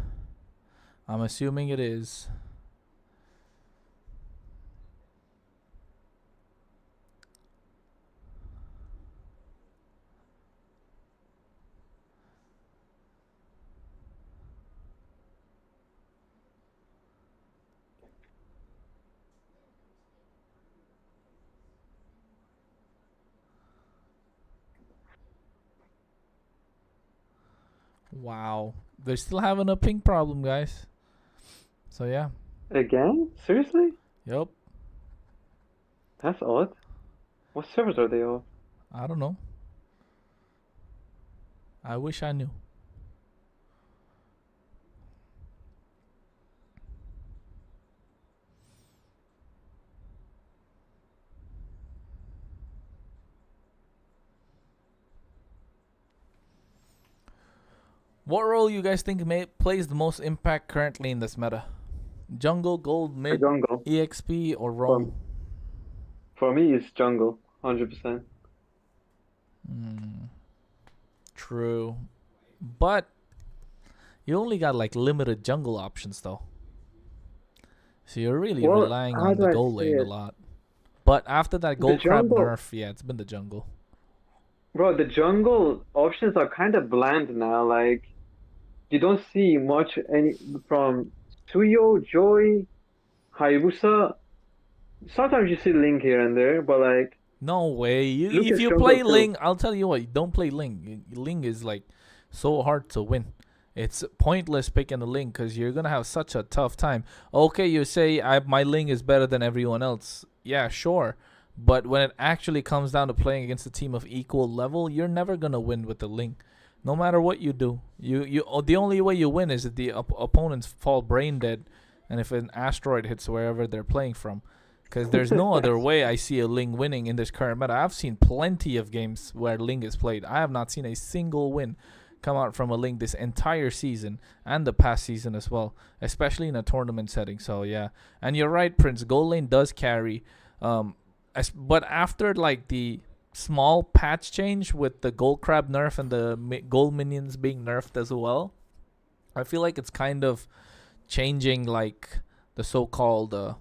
I'm assuming it is. Wow. They're still having a ping problem, guys. So yeah. Again? Seriously? Yep. That's odd. What servers are they on? I don't know. I wish I knew. What role you guys think plays the most impact currently in this meta? Jungle, gold, mid, Jungle. EXP, or roam? For me, it's jungle. 100%. True. But you only got like limited jungle options though. So you're really Well, relying how on do the I gold say lane a it? lot. But after that gold crab jungle- nerf, yeah, it's been the jungle. Bro, the jungle options are kind of bland now. Like, you don't see much any from Suyo, Joy, Hayabusa. Sometimes you see Link here and there, but like, No way. If Lucas you jungle play too. Ling, I'll tell you what, don't play Ling. Ling is like so hard to win. It's pointless picking a Ling because you're gonna have such a tough time. Okay, you say my Ling is better than everyone else. Yeah, sure. But when it actually comes down to playing against a team of equal level, you're never gonna win with the Ling. No matter what you do, the only way you win is if the opponents fall brain dead, and if an asteroid hits wherever they're playing from. Because there's no other way I see a Ling winning in this current meta. I've seen plenty of games where Ling is played. I have not seen a single win come out from a Ling this entire season and the past season as well, especially in a tournament setting. So yeah, and you're right, Prince. Gold lane does carry, but after like the small patch change with the gold crab nerf and the gold minions being nerfed as well, I feel like it's kind of changing like the so-called.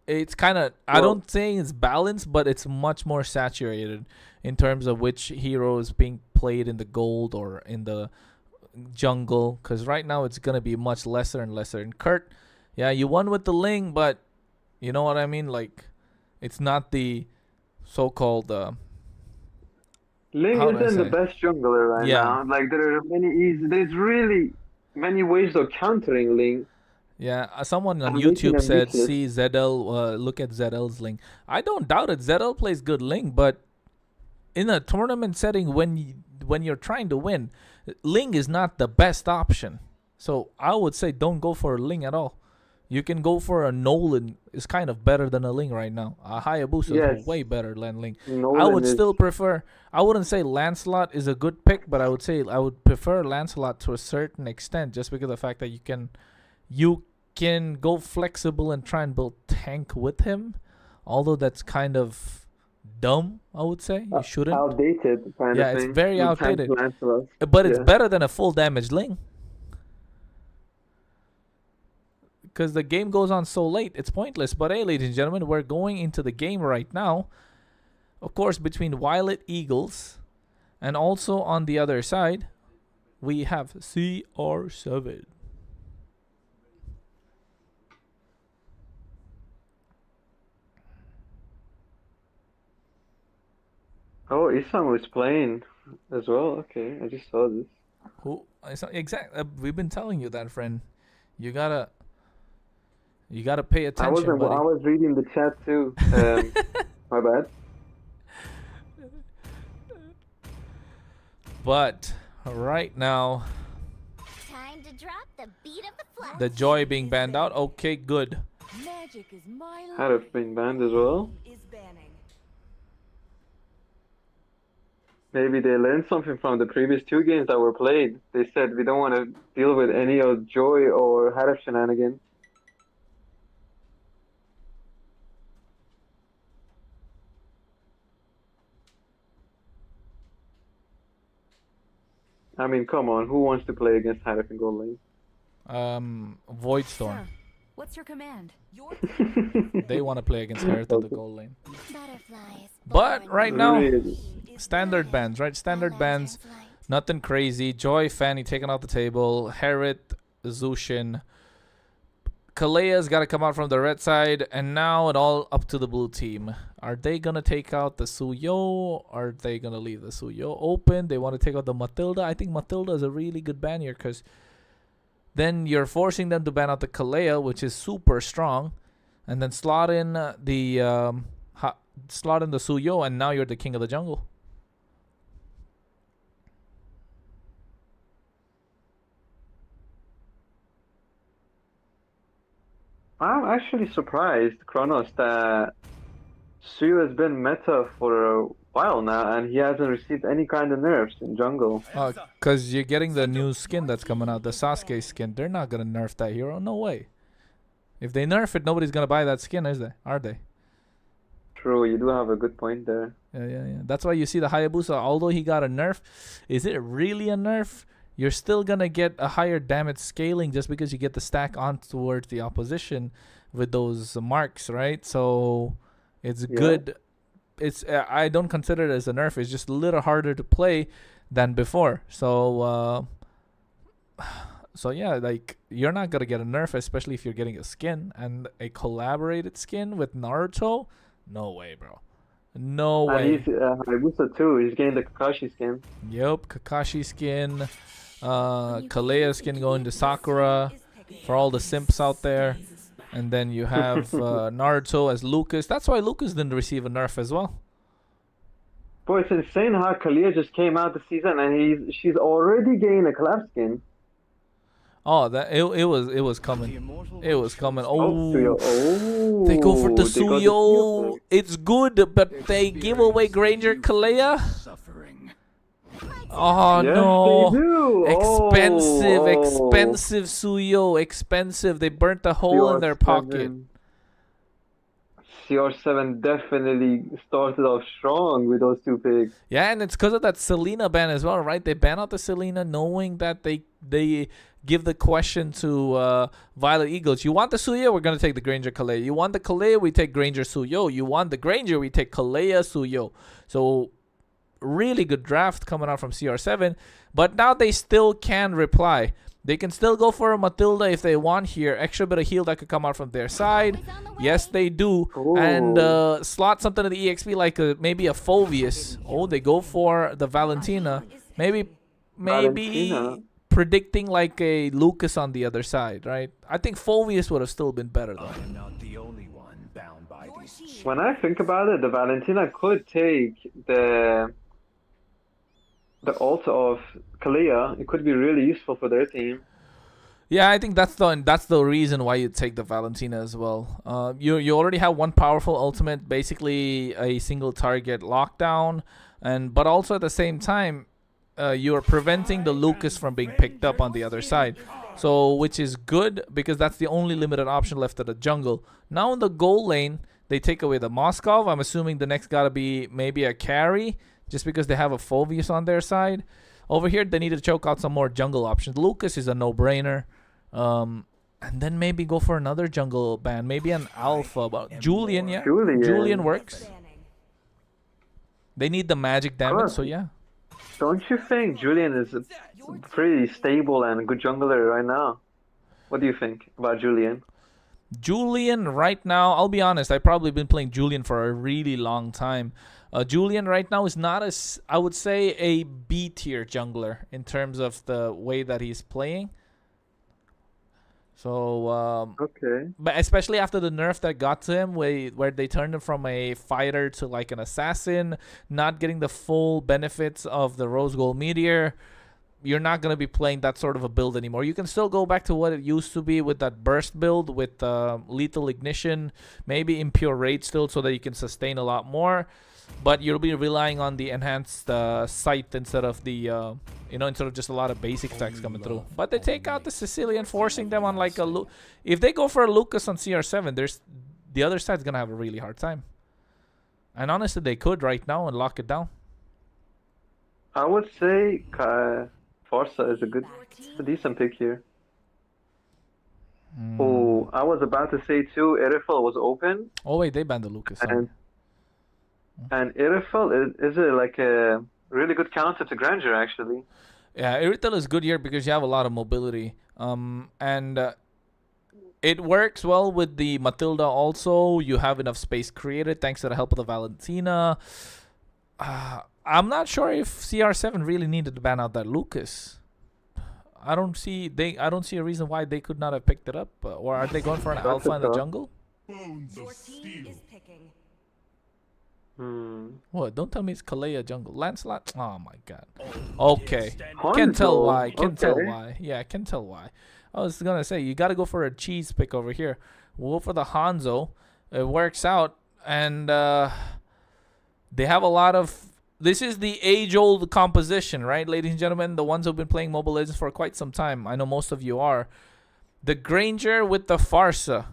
It's kind of, I don't say it's balanced, but it's much more saturated in terms of which hero is being played in the gold or in the jungle. Because right now it's going to be much lesser and lesser. And Kurt, yeah, you won with the Ling, but you know what I mean? Like, it's not the so-called... Ling How do I isn't the say? best jungler right Yeah. now. Like, there's really many ways of countering Ling. Yeah, someone on I'm making YouTube them said, useless. see ZL, look at ZL's Ling. I don't doubt it. ZL plays good Ling, but in a tournament setting, when you're trying to win, Ling is not the best option. So I would say don't go for a Ling at all. You can go for a Nolan. Is kind of better than a Ling right now. A Hayabusa Yes. is way better than Ling. I Nolan would is still prefer. I wouldn't say Lancelot is a good pick, but I would say I would prefer Lancelot to a certain extent, just because of the fact that you can go flexible and try and build tank with him. Although that's kind of dumb, I would say. You shouldn't. outdated kind Yeah, of it's thing. very The tank outdated. Lancelot. But it's Yeah. better than a full damage Ling. Because the game goes on so late, it's pointless. But hey, ladies and gentlemen, we're going into the game right now. Of course, between Violet Eagles and also on the other side, we have CR7. Oh, Isam was playing as well. Okay, I just saw this. Who? Exactly. We've been telling you that, friend. You gotta pay I attention, buddy. was reading the chat too. My bad. But right now, Time to drop the beat of the flag. the Joy being banned out. Okay, good. Magic is my Had it been banned as well. is banning. Maybe they learned something from the previous 2 games that were played. They said we don't want to deal with any of Joy or Harif shenanigans. I mean, come on, who wants to play against Harif in gold lane? Void Storm. What's your command? Your They want to play against Hertha in the gold lane. Butterflies. But right now, Really? standard bans, right? Standard bans. Nothing crazy. Joy, Fanny taken off the table. Herrit, Zushin. Kalea's got to come out from the red side. And now it all up to the blue team. Are they going to take out the Suyo? Are they going to leave the Suyo open? They want to take out the Matilda. I think Matilda is a really good ban here because then you're forcing them to ban out the Kalea, which is super strong. And then slot in the Suyo, and now you're the king of the jungle. I'm actually surprised, Kronos, that Suyu has been meta for a while now, and he hasn't received any kind of nerfs in jungle. Because you're getting the new skin that's coming out, the Sasuke skin. They're not going to nerf that hero. No way. If they nerf it, nobody's going to buy that skin, is they? Are they? True, you do have a good point there. Yeah. That's why you see the Hayabusa, although he got a nerf, is it really a nerf? You're still going to get a higher damage scaling just because you get the stack on towards the opposition with those marks, right? So it's good. It's I don't consider it as a nerf. It's just a little harder to play than before. So yeah, like you're not going to get a nerf, especially if you're getting a skin and a collaborated skin with Naruto. No way, bro. No way. And he's Hayabusa too. He's getting the Kakashi skin. Yep, Kakashi skin. Kalea skin going to Sakura for all the simps out there. And then you have Naruto as Lucas. That's why Lucas didn't receive a nerf as well. Boy, it's insane how Kalia just came out this season and she's already getting a collab skin. Oh, that it was coming. It was coming. Suyo. Oh, they go for the they got the Suyo. It's good, but they give away Granger Kalea. Oh Yes, no. they do. Expensive Suyo, expensive. They burnt a hole in their pocket. CR7 definitely started off strong with those 2 picks. Yeah, and it's because of that Selena ban as well, right? They ban out the Selena knowing that they give the question to Violet Eagles. You want the Suyo? We're going to take the Granger Kalea. You want the Kalea? We take Granger Suyo. You want the Granger? We take Kalea Suyo. So really good draft coming out from CR7, but now they still can reply. They can still go for a Matilda if they want here. Extra bit of heal that could come out from their side. Yes, they do. Ooh. And slot something to the EXP like maybe a Fulvius. Oh, they go for the Valentina. Maybe Valentina. predicting like a Lucas on the other side, right? I think Fulvius would have still been better though. I'm not the only one bound by these. When I think about it, the Valentina could take the ult of Kalia. It could be really useful for their team. Yeah, I think that's the reason why you take the Valentina as well. You already have one powerful ultimate, basically a single target lockdown, but also at the same time, you are preventing the Lucas from being picked up on the other side. So which is good because that's the only limited option left at the jungle. Now in the goal lane, they take away the Moskov. I'm assuming the next gotta be maybe a carry, just because they have a Fulvius on their side. Over here, they need to choke out some more jungle options. Lucas is a no-brainer. And then maybe go for another jungle ban. Maybe an alpha. But Julian, yeah. Julian works. They need the magic damage, so yeah. Don't you think Julian is a pretty stable and good jungler right now? What do you think about Julian? Julian right now, I'll be honest, I've probably been playing Julian for a really long time. Julian right now is not as, I would say, a B tier jungler in terms of the way that he's playing. So, Okay. but especially after the nerf that got to him, where they turned him from a fighter to like an assassin, not getting the full benefits of the Rose Gold Meteor, you're not going to be playing that sort of a build anymore. You can still go back to what it used to be with that burst build with lethal ignition, maybe impure raid still, so that you can sustain a lot more. But you'll be relying on the enhanced sight instead of the, instead of just a lot of basic attacks coming through. But they take out the Sicilian, forcing them on like a... If they go for a Lucas on CR7, the other side's going to have a really hard time. And honestly, they could right now and lock it down. I would say Forza is a decent pick here. Oh, I was about to say too, Irifel was open. Oh wait, they banned the Lucas. And Irifel is it like a really good counter to Granger actually. Yeah, Irithel is good here because you have a lot of mobility. And it works well with the Matilda also. You have enough space created thanks to the help of the Valentina. I'm not sure if CR7 really needed to ban out that Lucas. I don't see a reason why they could not have picked it up. Or are they going for an alpha in the jungle? Your team is picking. What? Don't tell me it's Kalea jungle. Lancelot? Oh my god. Okay. Can tell why. Can tell why. Yeah, can tell why. I was gonna say you gotta go for a cheese pick over here. We'll go for the Hanzo. It works out, and they have a lot of. This is the age-old composition, right, ladies and gentlemen? The ones who've been playing Mobile Legends for quite some time. I know most of you are. The Granger with the Farsa.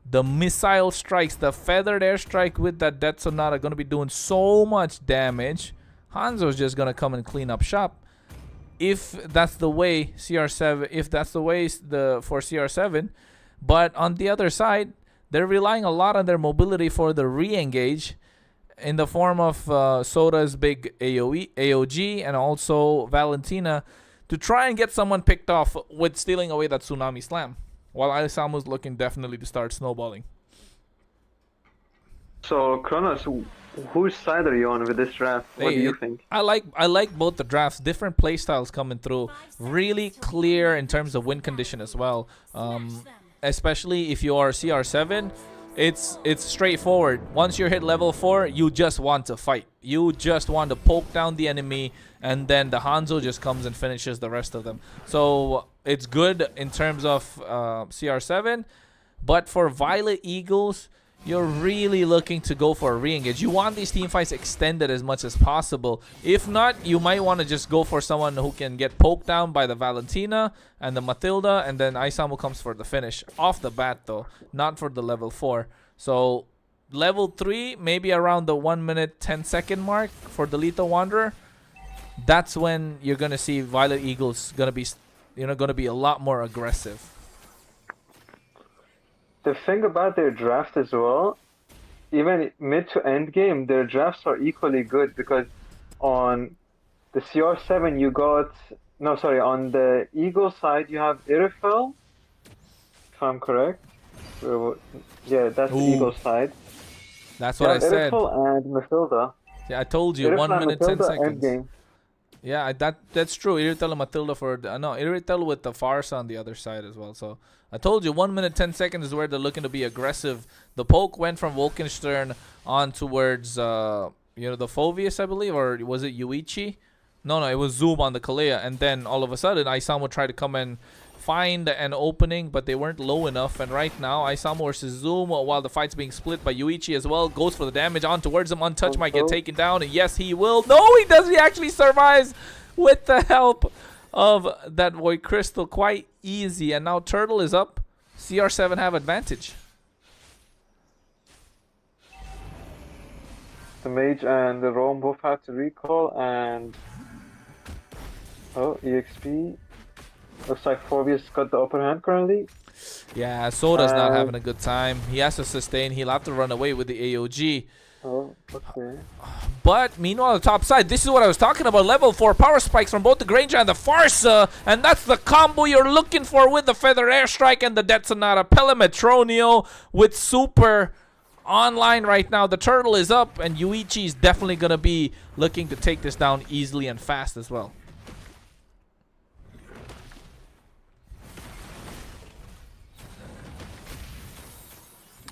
The missile strikes, the feathered airstrike with that Death Sonata going to be doing so much damage. Hanzo's just going to come and clean up shop. If that's the way CR7, if that's the way for CR7. But on the other side, they're relying a lot on their mobility for the re-engage in the form of Soda's big AOG and also Valentina to try and get someone picked off with stealing away that Tsunami Slam. While Isamu's looking definitely to start snowballing. So Kronos, whose side are you on with this draft? What do you think? I like both the drafts. Different playstyles coming through. Really clear in terms of win condition as well. Especially if you are CR7, it's straightforward. Once you're hit level 4, you just want to fight. You just want to poke down the enemy, and then the Hanzo just comes and finishes the rest of them. So it's good in terms of CR7, but for Violet Eagles, you're really looking to go for a re-engage. You want these team fights extended as much as possible. If not, you might want to just go for someone who can get poked down by the Valentina and the Matilda, and then Isamu comes for the finish. Off the bat though, not for the level 4. So level 3, maybe around the 1 minute 10-second mark for the Lethal Wanderer. That's when you're gonna see Violet Eagles gonna be a lot more aggressive. The thing about their draft as well, even mid to end game, their drafts are equally good because on the CR7 you got on the Eagle side you have Irifel, if I'm correct. Yeah, that's the Eagle side. That's what I said. Irifel and Matilda. Yeah, I told you. Irifel 1 minute 10 Matilda, seconds. endgame. Yeah, that's true. Irithel and Matilda for Irithel with the Farsa on the other side as well. So I told you 1 minute 10 seconds is where they're looking to be aggressive. The poke went from Wolkenstern on towards the Phoveus, I believe, or was it Yuichi? No, it was Zoom on the Kalea, and then all of a sudden Isamu would try to come and find an opening, but they weren't low enough. And right now, Isamu versus Zoom, while the fight's being split by Yuichi as well, goes for the damage on towards him. Untouched might get taken down, and yes, he will. No, he does. He actually survives with the help of that Void Crystal. Quite easy. And now Turtle is up. CR7 have advantage. The Mage and the Roam both have to recall, and EXP. Looks like Phoveus got the upper hand currently. Yeah, Soda's not having a good time. He has to sustain. He'll have to run away with the AOG. Oh, okay. But meanwhile, on the top side, this is what I was talking about. Level 4 power spikes from both the Granger and the Farsa. And that's the combo you're looking for with the Feather Airstrike and the Death Sonata. Pelemetronio with super online right now. The turtle is up, and Yuichi is definitely going to be looking to take this down easily and fast as well.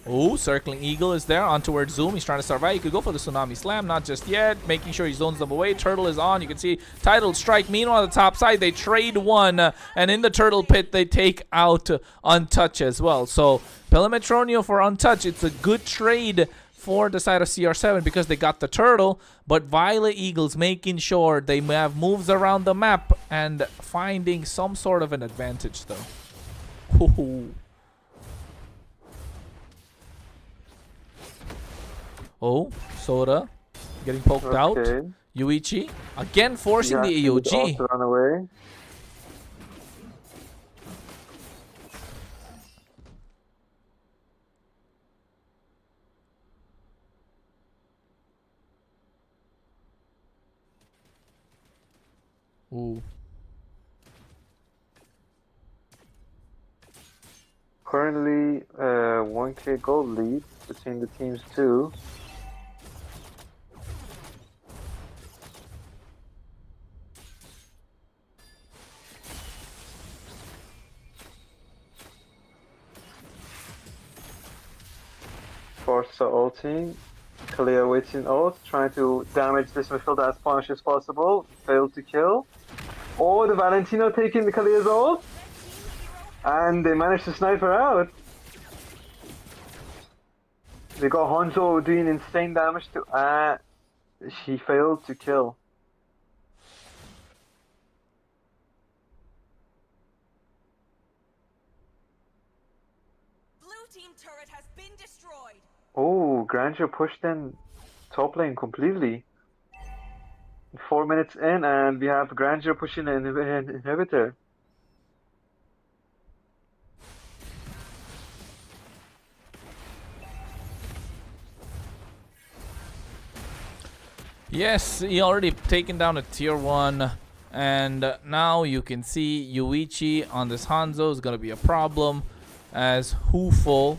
Oh, circling eagle is there on towards Zoom. He's trying to survive. He could go for the tsunami slam, not just yet. Making sure he zones them away. Turtle is on. You can see title strike. Meanwhile, on the top side, they trade one. And in the turtle pit, they take out Untouch as well. So, Pelimetronio for Untouch. It's a good trade for the side of CR7 because they got the turtle. But Violet Eagles making sure they have moves around the map and finding some sort of an advantage, though. Ooh. Oh, Soda getting poked out. Yuichi again forcing the AOG. Run away. Ooh. Currently, 1k gold lead between the teams too. Forza ulting. Kalia waits in ult, trying to damage this midfielder as much as possible. Failed to kill. Oh, the Valentino taking the Kalia's ult. And they managed to snipe her out. They got Hanzo doing insane damage to... she failed to kill. Blue team turret has been destroyed. Oh, Grandeur pushed in top lane completely. 4 minutes in, and we have Grandeur pushing an inhibitor. Yes, he already taken down a tier 1. And now you can see Yuichi on this Hanzo is going to be a problem. As Hufa.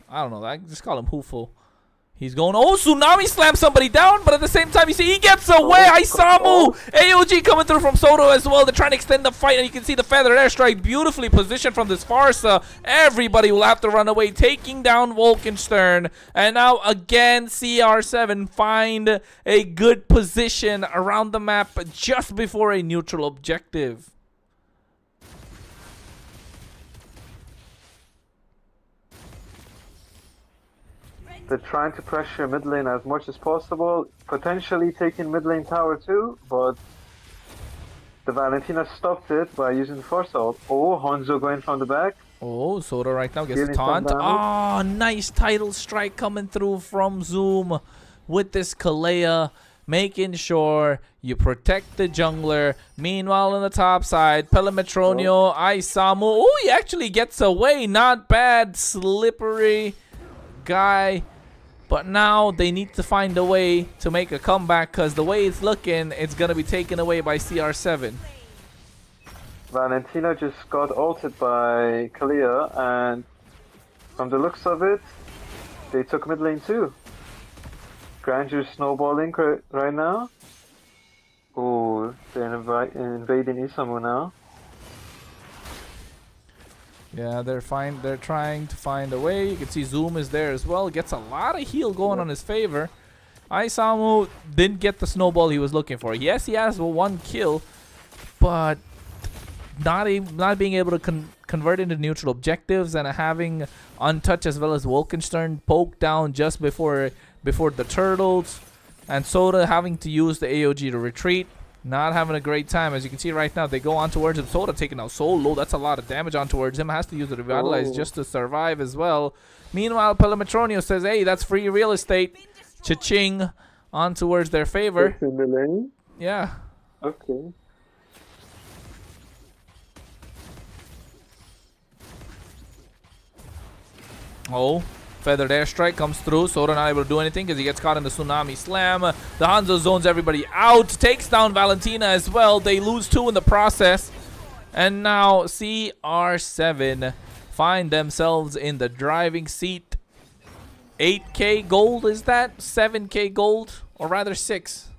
I don't know. I just call him Hufo. He's going, oh, Tsunami slams somebody down, but at the same time, you see he gets away. Isamu! AOG coming through from Soto as well. They're trying to extend the fight, and you can see the feathered airstrike beautifully positioned from this Farsa. Everybody will have to run away, taking down Wolkenstern. And now, again, CR7 find a good position around the map just before a neutral objective. They're trying to pressure mid lane as much as possible, potentially taking mid lane tower too, but the Valentina stopped it by using the force ult. Oh, Hanzo going from the back. Oh, Soda right now gets a taunt. Oh, nice title strike coming through from Zoom with this Kalea, making sure you protect the jungler. Meanwhile, on the top side, Pelimetronio, Isamu. Oh, he actually gets away. Not bad. Slippery guy. But now they need to find a way to make a comeback because the way it's looking, it's going to be taken away by CR7. Valentina just got ulted by Kalia, and from the looks of it, they took mid lane too. Grandeur's snowballing right now. Oh, they're invading Isamu now. Yeah, they're trying to find a way. You can see Zoom is there as well. Gets a lot of heal going on his favor. Isamu didn't get the snowball he was looking for. Yes, he has 1 kill, but not being able to convert into neutral objectives, and having Untouch as well as Wolkenstern poke down just before the turtles, and Soda having to use the AOG to retreat. Not having a great time. As you can see right now, they go on towards him. Soda taking out so low. That's a lot of damage on towards him. Has to use the Revitalize just to survive as well. Meanwhile, Pelimetronio says, hey, that's free real estate. Cha-ching on towards their favor. In the lane? Yeah. Okay. Oh. Feathered airstrike comes through. Soda not able to do anything because he gets caught in the tsunami slam. The Hanzo zones everybody out. Takes down Valentina as well. They lose 2 in the process. And now CR7 find themselves in the driving seat. 8k gold is that? 7k gold? Or rather 6.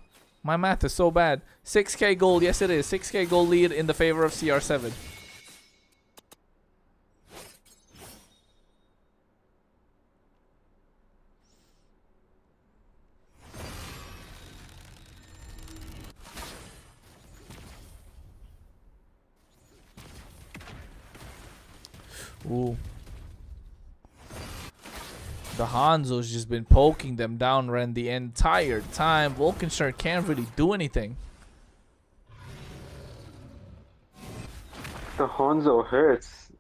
My math is so bad. 6k gold, yes it is. 6k gold lead in the favor of CR7. Ooh. The Hanzo's just been poking them down Ren the entire time. Wolkenstern can't really do anything. The Hanzo hurts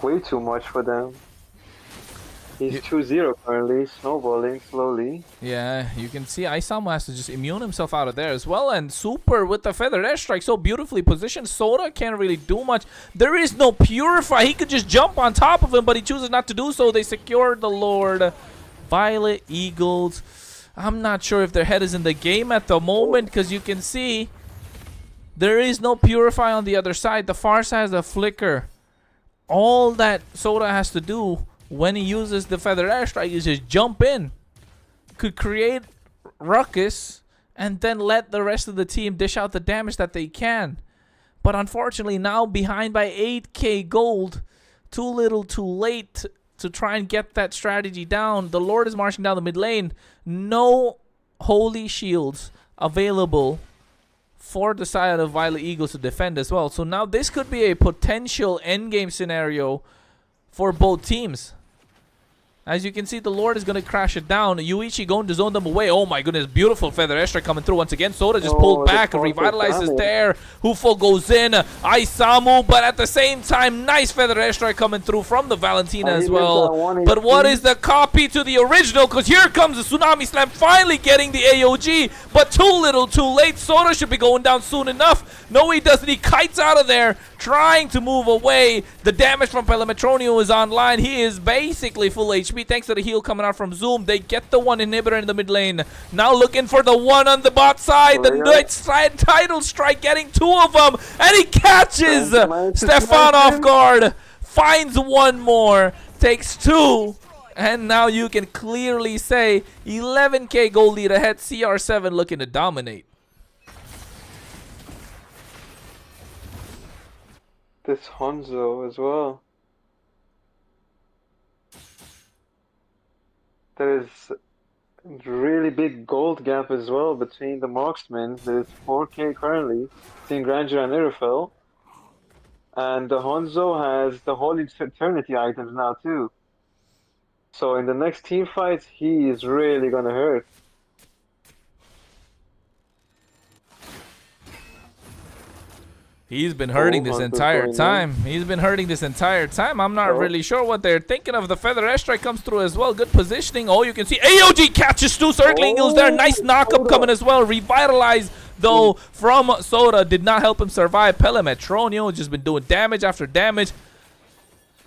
way too much for them. He's 2-0 currently, snowballing slowly. Yeah, you can see Isamu has to just immune himself out of there as well. And Super with the feathered airstrike so beautifully positioned. Soda can't really do much. There is no Purify. He could just jump on top of him, but he chooses not to do so. They secured the Lord. Violet Eagles. I'm not sure if their head is in the game at the moment because you can see there is no Purify on the other side. The far side has a flicker. All that Soda has to do when he uses the feather airstrike is just jump in, could create ruckus, and then let the rest of the team dish out the damage that they can. But unfortunately now behind by 8k gold, too little too late to try and get that strategy down. The Lord is marching down the mid lane. No holy shields available for the side of Violet Eagles to defend as well. So now this could be a potential endgame scenario for both teams. As you can see, the Lord is going to crash it down. Yuichi going to zone them away. Oh my goodness, beautiful feather airstrike coming through once again. Soda just pulled back and revitalizes there. Hufo goes in. Isamu, but at the same time, nice feather airstrike coming through from the Valentina as well. But what is the copy to the original? Because here comes the Tsunami Slam finally getting the AOG, but too little too late. Soda should be going down soon enough. No, he doesn't. He kites out of there, trying to move away. The damage from Pelemetronio is online. He is basically full HP thanks to the heal coming out from Zoom. They get the one inhibitor in the mid lane. Now looking for the one on the bot side. The Night Side title strike getting two of them. And he catches Stefan off guard. Finds one more. Takes two. And now you can clearly say 11k gold lead ahead. CR7 looking to dominate. This Hanzo as well. There is really big gold gap as well between the marksmen. There's 4k currently between Grandeur and Irifel. And the Hanzo has the Holy Eternity items now too. So in the next team fight, he is really gonna hurt. He's been hurting this entire time. He's been hurting this entire time. I'm not really sure what they're thinking of. The feather airstrike comes through as well. Good positioning. Oh, you can see AOG catches two circling eagles there. Nice knockup coming as well. Revitalized though from Soda. Did not help him survive. Pelemetronio just been doing damage after damage.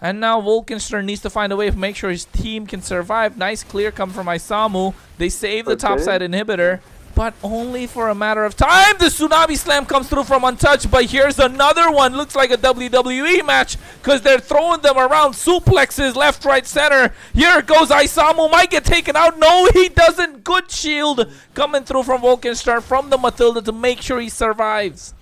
And now Wolkenstern needs to find a way to make sure his team can survive. Nice clear come from Isamu. They save the topside inhibitor, but only for a matter of time. The Tsunami Slam comes through from Untouched, but here's another one. Looks like a WWE match because they're throwing them around. Suplexes left, right, center. Here goes Isamu. Might get taken out. No, he doesn't. Good shield coming through from Wolkenstern from the Matilda to make sure he survives.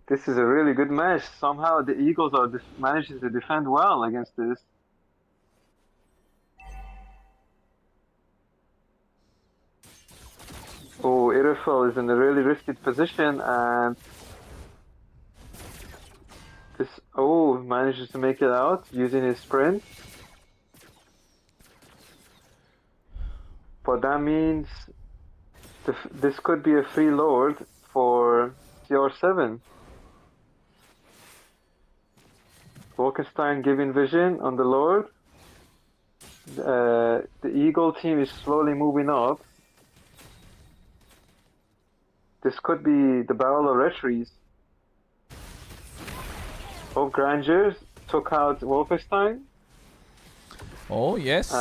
This is a really good match. Somehow the Eagles are managing to defend well against this. Oh, Irifel is in a really risky position, and this manages to make it out using his sprint. But that means this could be a free Lord for CR7. Wolkenstein giving vision on the Lord. The Eagle team is slowly moving up. This could be the Barrel of Retries. Oh, Grandeur took out Wolfenstein. Oh, yes.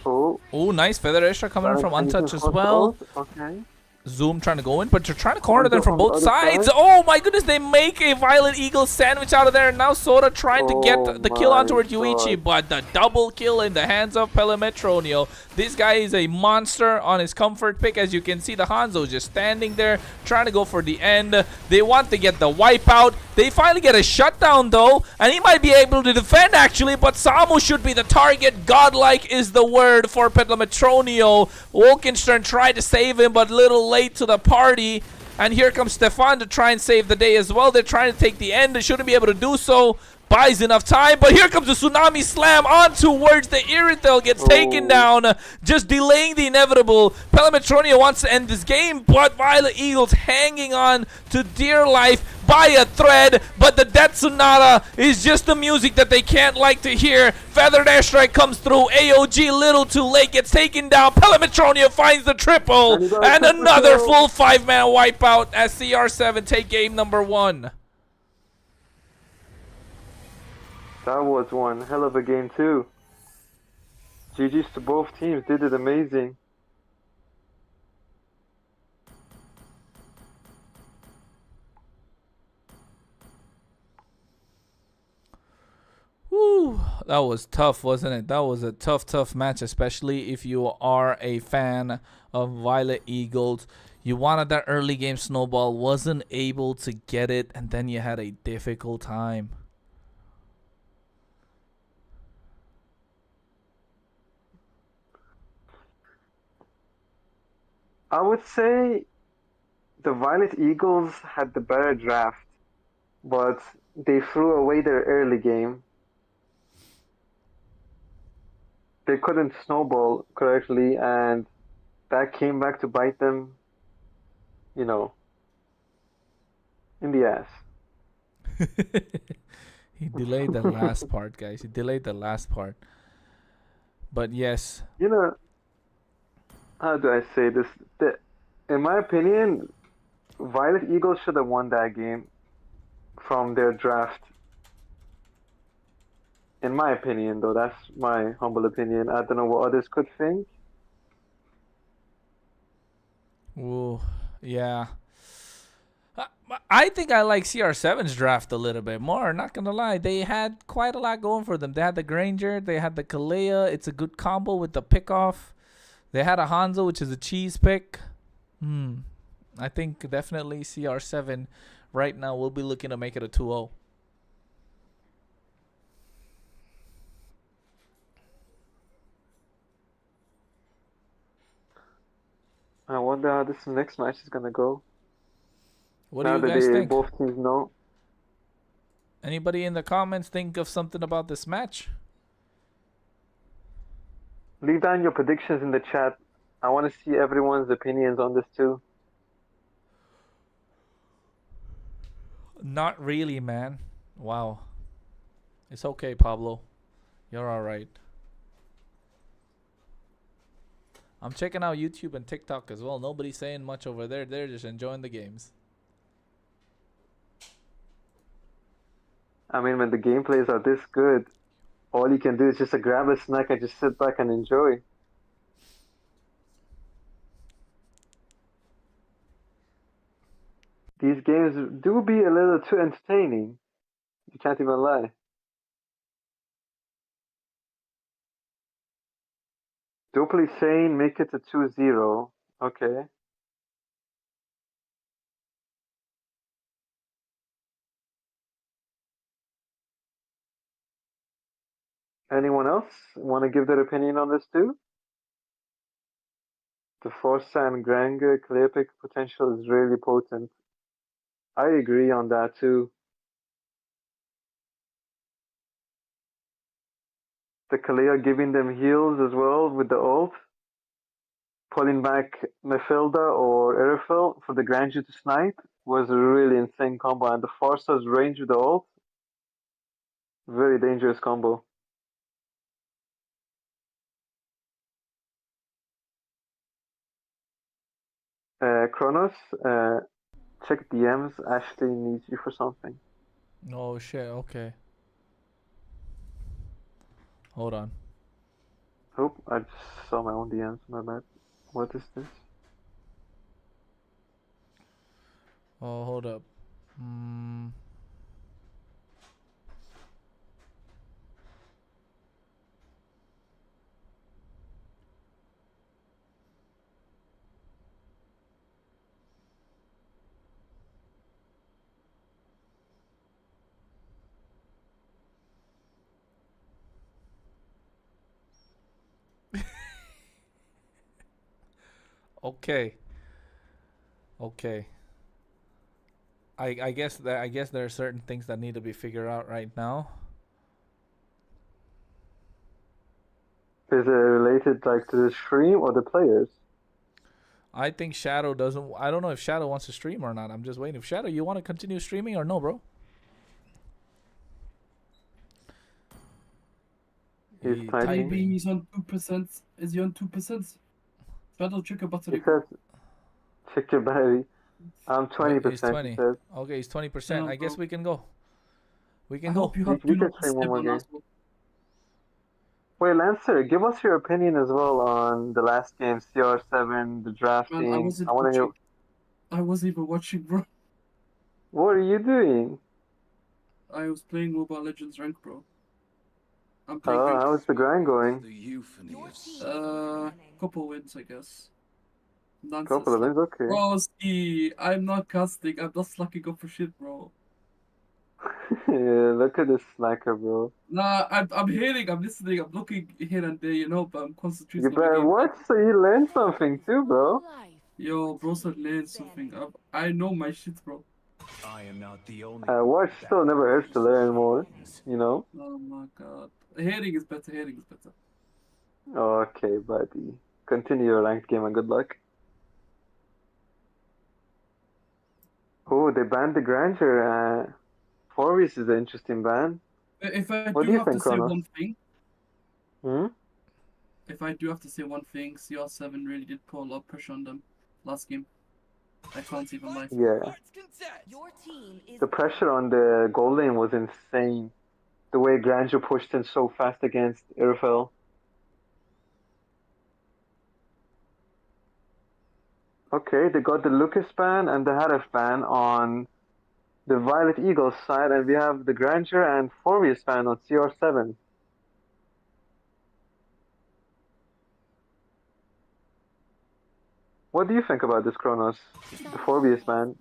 Oh, nice feather extra coming in from Untouched as well. Okay. Zoom trying to go in, but they're trying to corner them from On the both other sides. side? Oh my goodness, they make a Violet Eagle sandwich out of there. And now Soda trying to Oh get the kill my onto Yuichi, God. but the double kill in the hands of Pelemetronio. This guy is a monster on his comfort pick. As you can see, the Hanzo just standing there trying to go for the end. They want to get the wipeout. They finally get a shutdown though, and he might be able to defend actually, but Samu should be the target. Godlike is the word for Pelemetronio. Wolkenstern tried to save him, but little late to the party. And here comes Stefan to try and save the day as well. They're trying to take the end. They shouldn't be able to do so. Buys enough time, but here comes the Tsunami Slam on towards the Irithel. Gets taken down, just delaying the inevitable. Pelemetronio wants to end this game, but Violet Eagles hanging on to dear life by a thread. But the Death Sonata is just the music that they can't like to hear. Feathered Airstrike comes through. AOG little too late, gets taken down. Pelemetronio finds the triple, and another full 5-man wipeout as CR7 take game number 1. That was one hell of a game too. GG's to both teams, they did amazing. Woo, that was tough, wasn't it? That was a tough match, especially if you are a fan of Violet Eagles. You wanted that early game snowball, wasn't able to get it, and then you had a difficult time. I would say the Violet Eagles had the better draft, but they threw away their early game. They couldn't snowball correctly, and that came back to bite them, you know, in the ass. He delayed the last part, guys. He delayed the last part. But yes. You know, how do I say this? In my opinion, Violet Eagles should have won that game from their draft. In my opinion, though, that's my humble opinion. I don't know what others could think. Ooh, yeah. I think I like CR7's draft a little bit more. Not gonna lie, they had quite a lot going for them. They had the Granger, they had the Kalea. It's a good combo with the pickoff. They had a Hanzo, which is a cheese pick. I think definitely CR7 right now will be looking to make it a 2-0. I wonder how this next match is gonna go. What do Now you that guys think? both teams know. Anybody in the comments think of something about this match? Leave down your predictions in the chat. I want to see everyone's opinions on this too. Not really, man. Wow. It's okay, Pablo. You're alright. I'm checking out YouTube and TikTok as well. Nobody's saying much over there. They're just enjoying the games. I mean, when the gameplays are this good, all you can do is just grab a snack and just sit back and enjoy. These games do be a little too entertaining. You can't even lie. Dopely saying make it a 2-0. Okay. Anyone else want to give their opinion on this too? The Forza and Granger clear pick potential is really potent. I agree on that too. The Kalea giving them heals as well with the ult. Pulling back Mephilda or Erifil for the Granger to snipe was a really insane combo. And the Forza's range with the ult, very dangerous combo. Kronos, check DMs. Ashley needs you for something. Oh shit, okay. Hold on. Oh, I just saw my own DMs, my bad. What is this? Oh, hold up. Hmm. Okay. Okay. I guess there are certain things that need to be figured out right now. Is it related like to the stream or the players? I think Shadow doesn't. I don't know if Shadow wants to stream or not. I'm just waiting. If Shadow, you want to continue streaming or no, bro? He's He typing. Maybe typing. he's on 2%. Is he on 2%? Shadow, check your He battery. says, check your battery. I'm Wait, 20%, he's he 20. says. Okay, he's 20%. Damn, I guess bro. we can go. We I can go. hope you We, have we do can not stream one disturb more on game. as well. Wait, Lancer, give us your opinion as well on the last game, CR7, the Man, drafting. I wasn't I want to hear. watching. I wasn't even watching, bro. What are you doing? I was playing Mobile Legends rank, bro. I'm playing Oh, rank. how's the grind going? The euphony of Couple wins, I guess. Nonsense. Couple of Like, wins, okay. bro, see, I'm not casting. I'm not slacking up for shit, bro. Yeah, look at this slacker, bro. Nah, I'm hearing, I'm listening, I'm looking here and there, you know, but I'm You concentrating on my better game. watch so you learn something too, bro. Yo, bro, start learning something. I know my shit, bro. I am not the only Watch still never hurts to learn more, you know? Oh my god. Hearing is better, hearing is better. Okay, buddy. Continue your ranked game and good luck. Oh, they banned the Grandeur. Forvis is an interesting ban. If I What do do you have to think, say Kronos? one thing, Hmm? if I do have to say one thing, CR7 really did put a lot of pressure on them last game. I can't even lie. Yeah. Your team is The pressure on the goal lane was insane. The way Grandeur pushed in so fast against Irfel. Okay, they got the Lucas ban and the Harif ban on the Violet Eagles side, and we have the Grandeur and Forvius ban on CR7. What do you think about this, Kronos? The Forvius ban?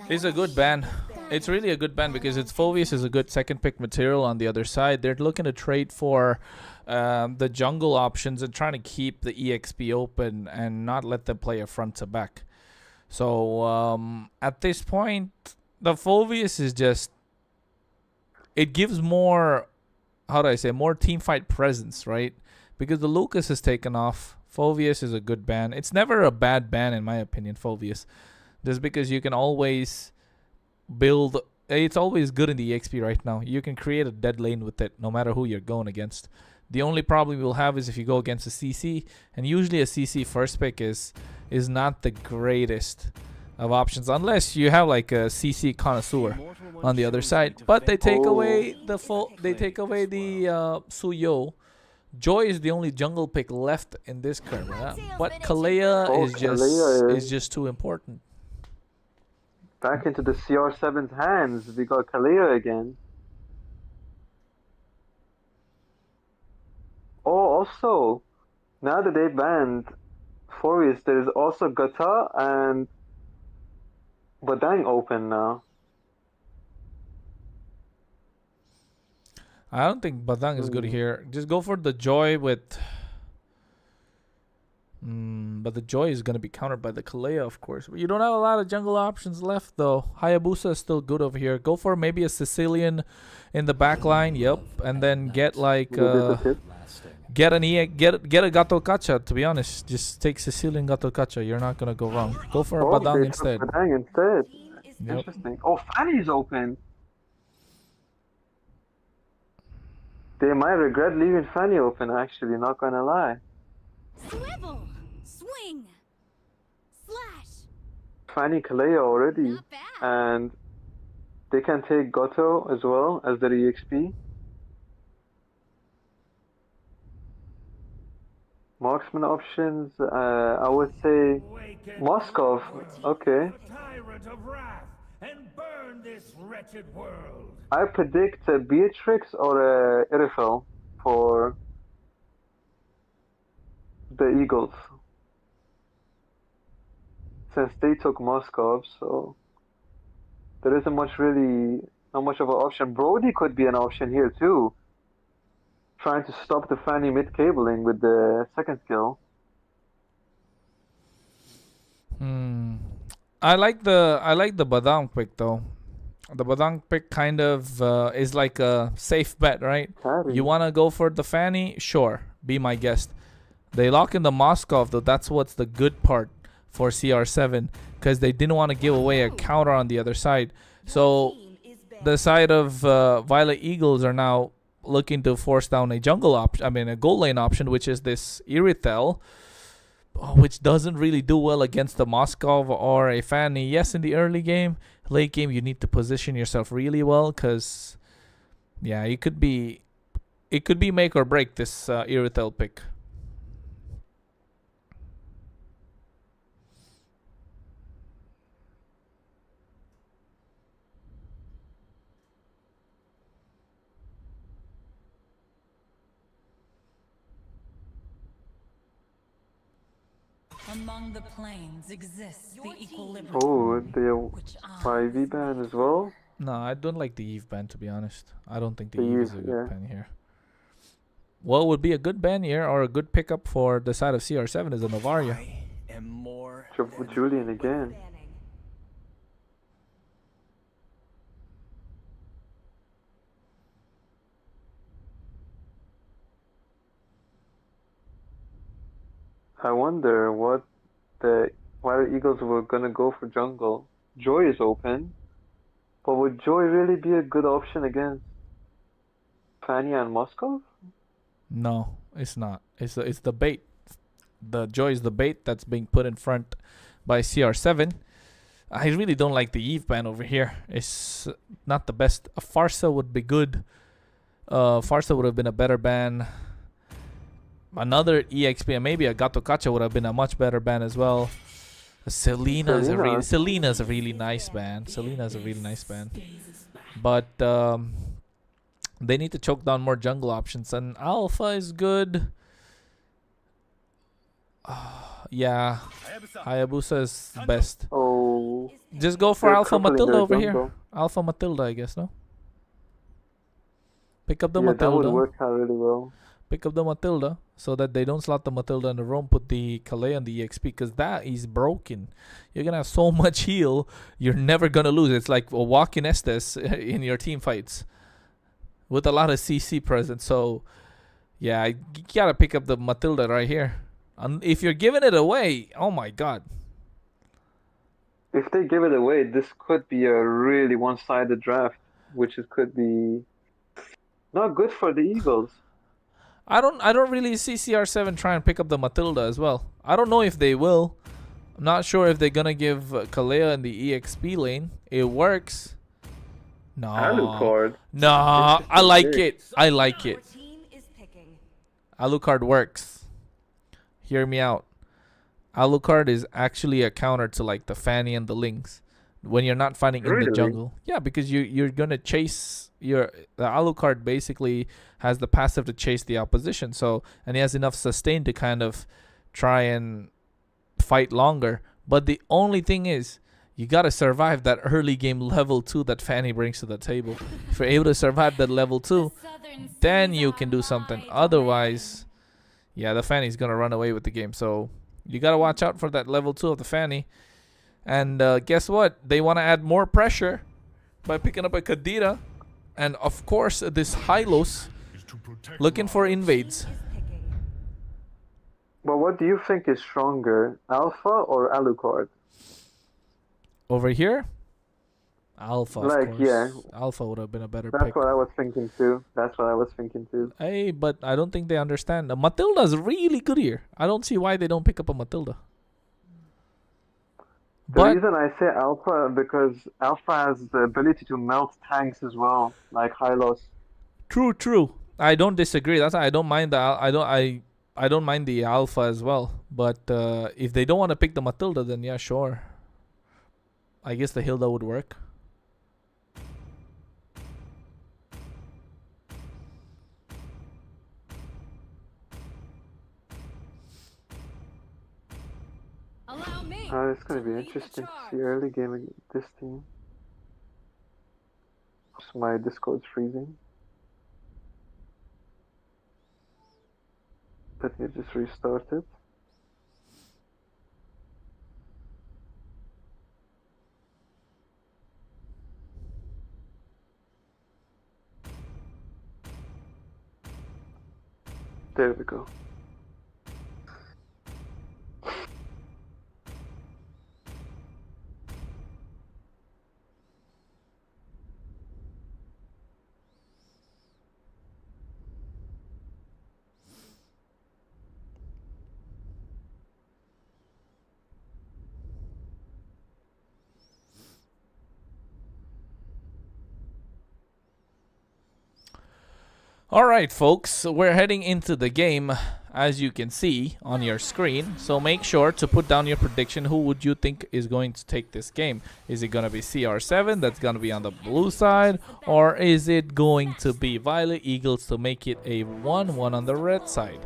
It's a good ban. It's really a good ban because it's Fulvius is a good second pick material on the other side. They're looking to trade for the jungle options and trying to keep the EXP open and not let them play a front to back. So at this point, the Fulvius is just, it gives more, how do I say, more team fight presence, right? Because the Lucas has taken off. Fulvius is a good ban. It's never a bad ban in my opinion, Fulvius. Just because you can always build, it's always good in the EXP right now. You can create a dead lane with it no matter who you're going against. The only problem you'll have is if you go against a CC, and usually a CC first pick is not the greatest of options unless you have like a CC connoisseur on the other side. But they take away the Suyo. Joy is the only jungle pick left in this curve, but Kalea Oh, Kalea is just too important. Back into the CR7's hands. We got Kalea again. Oh, also, now that they banned Forvius, there is also Gata and Badang open now. I don't think Badang is good here. Just go for the Joy with... but the Joy is going to be countered by the Kalea, of course. But you don't have a lot of jungle options left, though. Hayabusa is still good over here. Go for maybe a Sicilian in the back line. Yep. And then get like... get a Gato Kacha, to be honest. Just take Sicilian Gato Kacha. You're not going to go wrong. Go for a Badang they instead. took Badang instead. Yep. Interesting. Oh, Fanny's open. They might regret leaving Fanny open, actually, not gonna lie. swivel, swing, slash. Fanny Kalea already. Not bad. And they can take Goto as well as their EXP. Marksman reinforcement options, I would say Moscow. Okay. Tyrant of wrath, and burn this wretched world. I predict Beatrix or Irifel for the Eagles. Since they took Moscow, so there isn't much really, not much of an option. Brody could be an option here too. Trying to stop the Fanny mid cabling with the second skill. I like the Badang pick though. The Badang pick kind of is like a safe bet, right? Carry. You wanna go for the Fanny? Sure, be my guest. They lock in the Moskov though. That's what's the good part for CR7, because they didn't want to give away a counter on the other side. So the side of Violet Eagles are now looking to force down a jungle option. I mean a gold lane option, which is this Irithel, which doesn't really do well against the Moskov or a Fanny. Yes, in the early game, late game you need to position yourself really well, because yeah, it could be make or break this Irithel pick. Among the planes exists the equilibrium. Oh, the which I 5v ban as well. No, I don't like the Eve ban, to be honest. I don't think the The Eve is a Eve, good yeah. ban here. What would be a good ban here or a good pickup for the side of CR7 is a Novaria. I am more. Julian again. I wonder what the Wild Eagles were gonna go for jungle. Joy is open, but would Joy really be a good option against Fanny and Moscow? No, it's not. It's the bait. The Joy is the bait that's being put in front by CR7. I really don't like the Eve ban over here. It's not the best. A Farsa would be good. Farsa would have been a better ban. Another EXP and maybe a Gato Kacha would have been a much better ban as well. Selena's a really nice ban. Selena's a really nice ban. But they need to choke down more jungle options, and Alpha is good. Yeah, Hayabusa is best. Oh, Just go for they're Alpha coupling Matilda their over here. jungle. Alpha Matilda, I guess, no? Pick up the Yeah, that would Matilda. work out really well. Pick up the Matilda so that they don't slot the Matilda in the room. Put the Kalei on the EXP, because that is broken. You're going to have so much heal, you're never going to lose. It's like a walking Estes in your team fights with a lot of CC present. So, yeah, you got to pick up the Matilda right here. And if you're giving it away, oh my god. If they give it away, this could be a really one-sided draft, which could be not good for the Eagles. I don't really see CR7 try and pick up the Matilda as well. I don't know if they will. I'm not sure if they're gonna give Kalea in the EXP lane. It works. No. Alucard. No, I like it. I like it. Alucard works. Hear me out. Alucard is actually a counter to like the Fanny and the Lynx when you're not fighting in the Really? jungle. Yeah, because you're gonna chase the Alucard basically has the passive to chase the opposition. So, and he has enough sustain to kind of try and fight longer. But the only thing is, you gotta survive that early game level 2 that Fanny brings to the table. If you're able to survive that level 2, then you can do something. Otherwise, yeah, the Fanny's gonna run away with the game. So you gotta watch out for that level 2 of the Fanny. And guess what? They want to add more pressure by picking up a Kadira. And of course, this Hylos looking for invades. But what do you think is stronger, Alpha or Alucard? Over here, Alpha, of Like, course. yeah. Alpha would have been a better That's pick. what I was thinking too. Hey, but I don't think they understand. Matilda's really good here. I don't see why they don't pick up a Matilda. The But reason I say Alpha because Alpha has the ability to melt tanks as well, like Hylos. true. I don't disagree. That's why I don't mind the I don't mind the Alpha as well. But if they don't want to pick the Matilda, then yeah, sure. I guess the Hilda would work. Allow me. It's gonna be interesting to see early game against this team. My Discord's freezing. Let me just restart it. There we go. Alright folks, we're heading into the game as you can see on your screen. So make sure to put down your prediction. Who would you think is going to take this game? Is it going to be CR7 that's going to be on the blue side? Or is it going to be Violet Eagles to make it a 1-1 on the red side?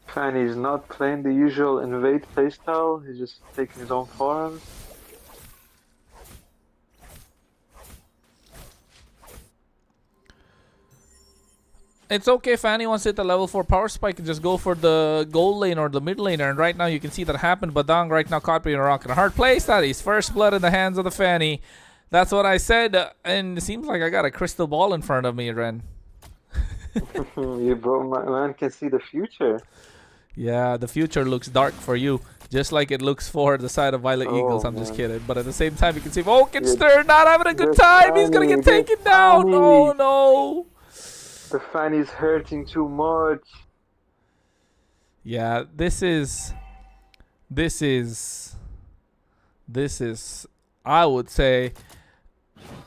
Fanny's not playing the usual invade playstyle, he's just taking his own farms. It's okay if Fanny wants to hit the level 4 power spike and just go for the gold lane or the mid laner. And right now you can see that happen. Badang right now caught between a rock and a hard place. That is first blood in the hands of the Fanny. That's what I said. And it seems like I got a crystal ball in front of me, Ren. You bro, man can see the future. Yeah, the future looks dark for you. Just like it looks for the side of Violet Eagles. I'm just kidding. But at the same time, you can see Volkenstern not having a good time. He's going to get taken down. Oh, no. The Fanny's hurting too much. Yeah, this is, I would say,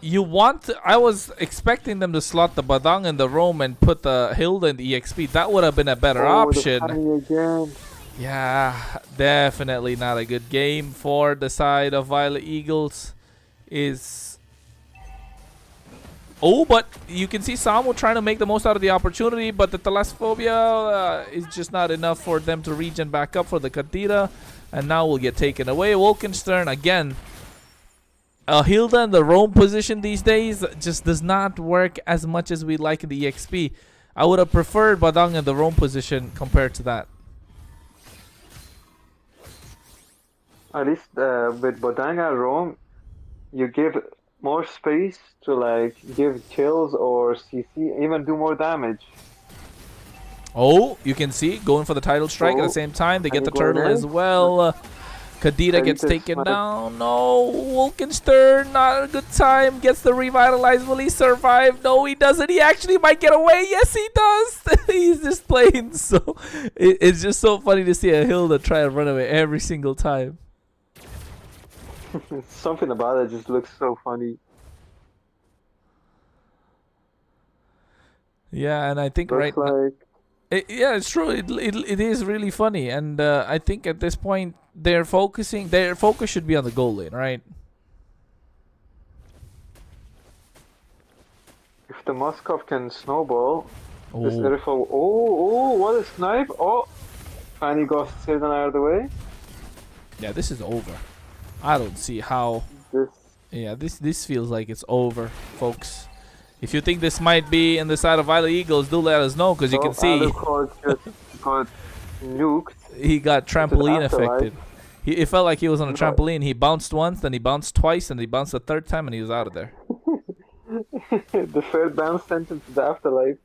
I was expecting them to slot the Badang and the Roam and put the Hilda in the EXP. That would have been a better option. The Fanny again. Yeah, definitely not a good game for the side of Violet Eagles. But you can see Samu trying to make the most out of the opportunity, but the Thalassophobia is just not enough for them to regen back up for the Khadira, and now will get taken away. Wolkenstern again. Hilda in the roam position these days just does not work as much as we like in the EXP. I would have preferred Badang in the roam position compared to that. At least with Bodanga Roam, you give more space to like give kills or CC, even do more damage. Oh, you can see going for the title strike at the same time. They get the turtle as well. Khadira gets taken down. No, Wolkenstern, not a good time. Gets the revitalize. Will he survive? No, he doesn't. He actually might get away. Yes, he does. He's just playing. So it's just so funny to see a Hilda try and run away every single time. Something about it just looks so funny. Yeah, and I think Looks like yeah, it's true. It is really funny, and I think at this point their focus should be on the goal lane, right? if the Moskov can snowball, this Irfo. Oh, what a snipe! Oh, Fanny got saved and out of the way. Yeah, this is over. I don't see how. This feels like it's over, folks. If you think this might be in the side of Violet Eagles, do let us know, because you can see just got nuked. He got trampoline affected. It felt like he was on a trampoline. He bounced once, then he bounced twice, and he bounced a third time, and he was out of there. The third bounce sent him to the afterlife.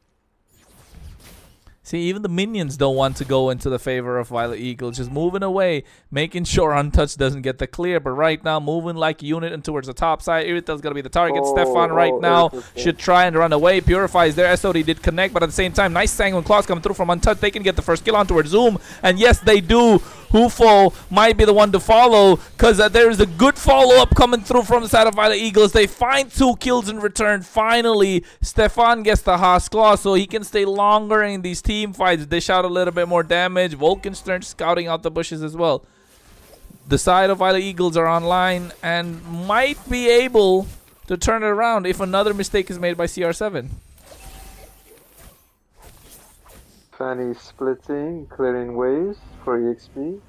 See, even the minions don't want to go into the favor of Violet Eagle. Just moving away, making sure Untouched doesn't get the clear. But right now, moving like a unit and towards the top side. Iritel's going to be the target. Stefan right now should try and run away. Purify is there. SOD did connect, but at the same time, nice Sanguine Claws coming through from Untouched. They can get the first kill on towards Zoom. And yes, they do. Hufo might be the one to follow because there is a good follow-up coming through from the side of Violet Eagles. They find 2 kills in return. Finally, Stefan gets the Haas Claw so he can stay longer in these team fights, dish out a little bit more damage. Volkenstern scouting out the bushes as well. The side of Violet Eagles are online and might be able to turn it around if another mistake is made by CR7. Fanny splitting, clearing waves for EXP.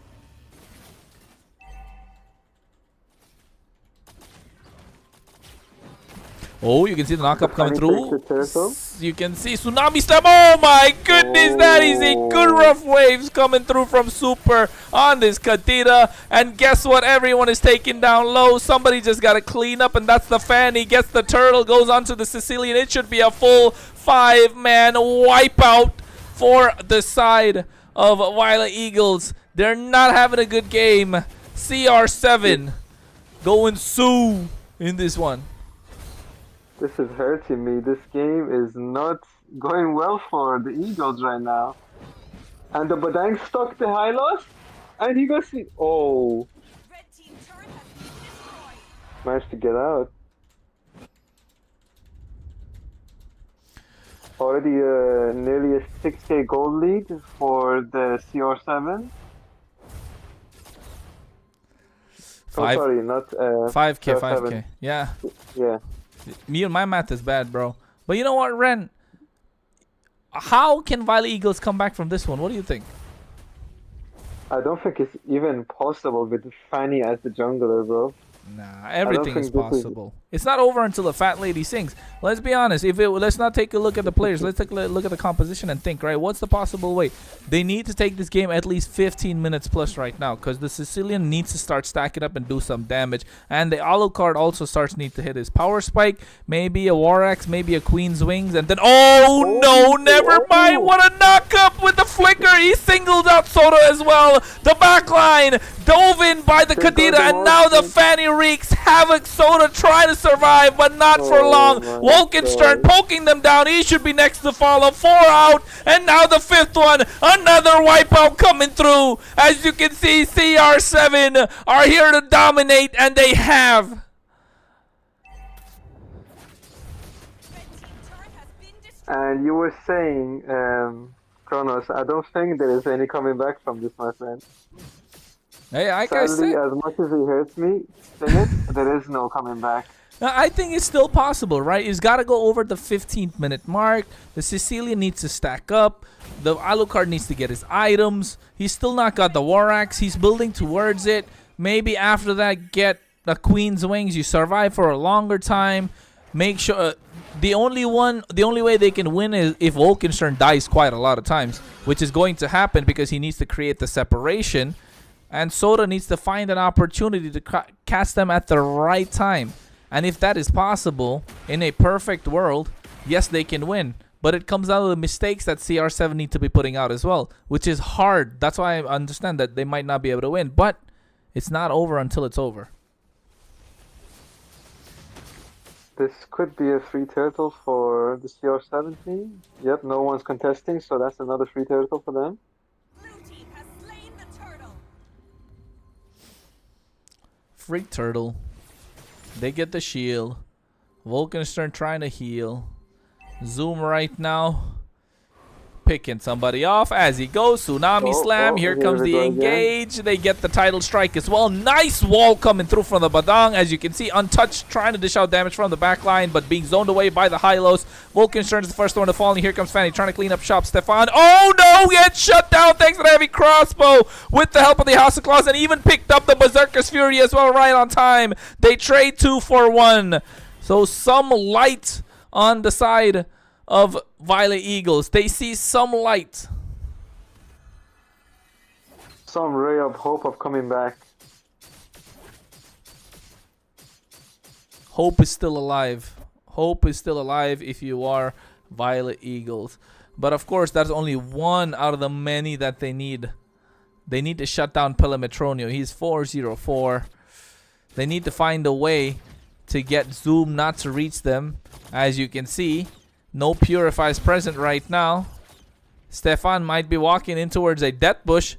Oh, you can see the knockup coming through. Turtle. You can see Tsunami Slam. Oh my goodness, that is a good rough waves coming through from Super on this Kadira. And guess what? Everyone is taken down low. Somebody just got to clean up, and that's the Fanny. Gets the turtle, goes onto the Sicilian. It should be a full 5-man wipeout for the side of Violet Eagles. They're not having a good game. CR7 going Sue in this one. This is hurting me. This game is not going well for the Eagles right now. And the Badang stuck the high loss, and he got see. Oh, managed to get out. Already nearly a 6k gold lead for the CR7. Five, oh, sorry, not 5k, CR7. 5k. Yeah. Yeah. Me and my math is bad, bro. But you know what, Ren? How can Violet Eagles come back from this one? What do you think? I don't think it's even possible with Fanny as the jungler, bro. Nah, everything is possible. It's not over until the fat lady sings. Let's be honest. Let's not take a look at the players. Let's take a look at the composition and think, right? What's the possible way? They need to take this game at least 15 minutes plus right now because the Sicilian needs to start stacking up and do some damage. And the Alucard also need to hit his power spike, maybe a War Axe, maybe a Queen's Wings, and then no, never mind. What a knock up with the flicker. He singled out Soto as well. The backline dove in by the Kadira, and now the Fanny wreaks havoc. Soda trying to survive, but not for long. Wolkenstern poking them down. He should be next to follow. 4 out, and now the 5th one. Another wipeout coming through. As you can see, CR7 are here to dominate, and they have. And you were saying, Kronos, I don't think there is any coming back from this, my friend. Hey, Sadly, as much as it hurts me, there is no coming back. I think it's still possible, right? He's got to go over the 15th minute mark. The Sicilian needs to stack up. The Alucard needs to get his items. He's still not got the War Axe. He's building towards it. Maybe after that, get the Queen's Wings. You survive for a longer time. Make sure... the only way they can win is if Wolkenstern dies quite a lot of times, which is going to happen because he needs to create the separation. And Soda needs to find an opportunity to catch them at the right time. And if that is possible, in a perfect world, yes, they can win. But it comes out of the mistakes that CR7 need to be putting out as well, which is hard. That's why I understand that they might not be able to win. But it's not over until it's over. This could be a free turtle for the CR7 team. Yep, no one's contesting, so that's another free turtle for them. Free turtle. They get the shield. Wolkenstern trying to heal. Zoom right now. Picking somebody off as he goes. Tsunami Slam. Here comes the engage. They get the title strike as well. Nice wall coming through from the Badang. As you can see, Untouched trying to dish out damage from the back line, but being zoned away by the Hylos. Wolkenstern is the first one to fall, and here comes Fanny trying to clean up shop. Stefan. Oh no! Gets shut down thanks to the heavy crossbow with the help of the House of Claws, and even picked up the Berserker's Fury as well right on time. They trade 2 for 1. So some light on the side of Violet Eagles. They see some light. Some ray of hope of coming back. Hope is still alive. Hope is still alive if you are Violet Eagles. But of course, that's only one out of the many that they need. They need to shut down Pelemetronio. He's 404. They need to find a way to get Zoom not to reach them. As you can see, no Purifies present right now. Stefan might be walking in towards a death bush.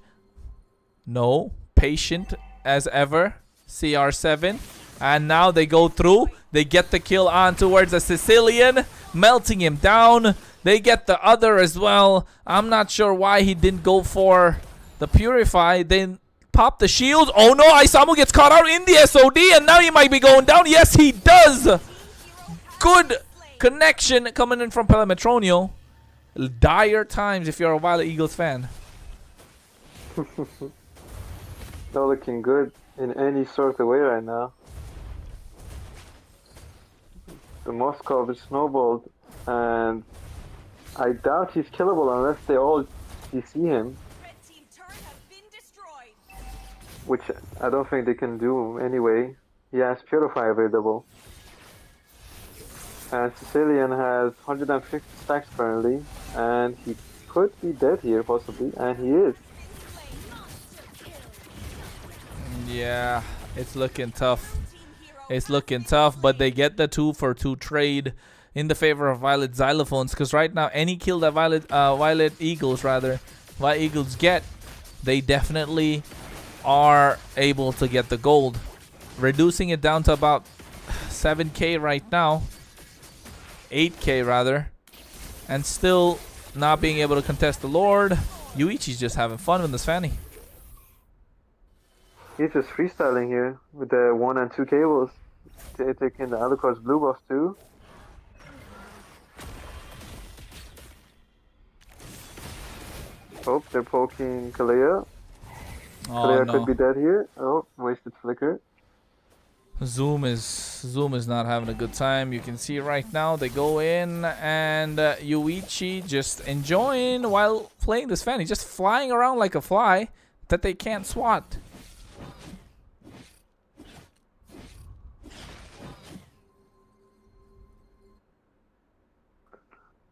No, patient as ever. CR7. And now they go through. They get the kill on towards a Sicilian, melting him down. They get the other as well. I'm not sure why he didn't go for the Purify. Then pop the shield. Oh no, Isamu gets caught out in the SOD and now he might be going down. Yes, he does. Good connection coming in from Pelemetronio. Dire times if you're a Violet Eagles fan. Not looking good in any sort of way right now. The Moskov is snowballed, and I doubt he's killable unless they all CC him. Which I don't think they can do anyway. He has Purify available. And Sicilian has 150 stacks currently, and he could be dead here possibly, and he is. Yeah, it's looking tough. It's looking tough, but they get the 2-for-2 trade in the favor of Violet Xylophones, because right now any kill that Violet Eagles get, they definitely are able to get the gold, reducing it down to about 7k right now, 8k rather, and still not being able to contest the Lord. Yuichi's just having fun with this Fanny. He's just freestyling here with the 1 and 2 cables. Taking the Alucard's blue buff too. Oh, they're poking Kalea. Oh, Kalea no. could be dead here. Oh, wasted flicker. Zoom is not having a good time. You can see right now they go in and Yuichi just enjoying while playing this Fanny, just flying around like a fly that they can't swat.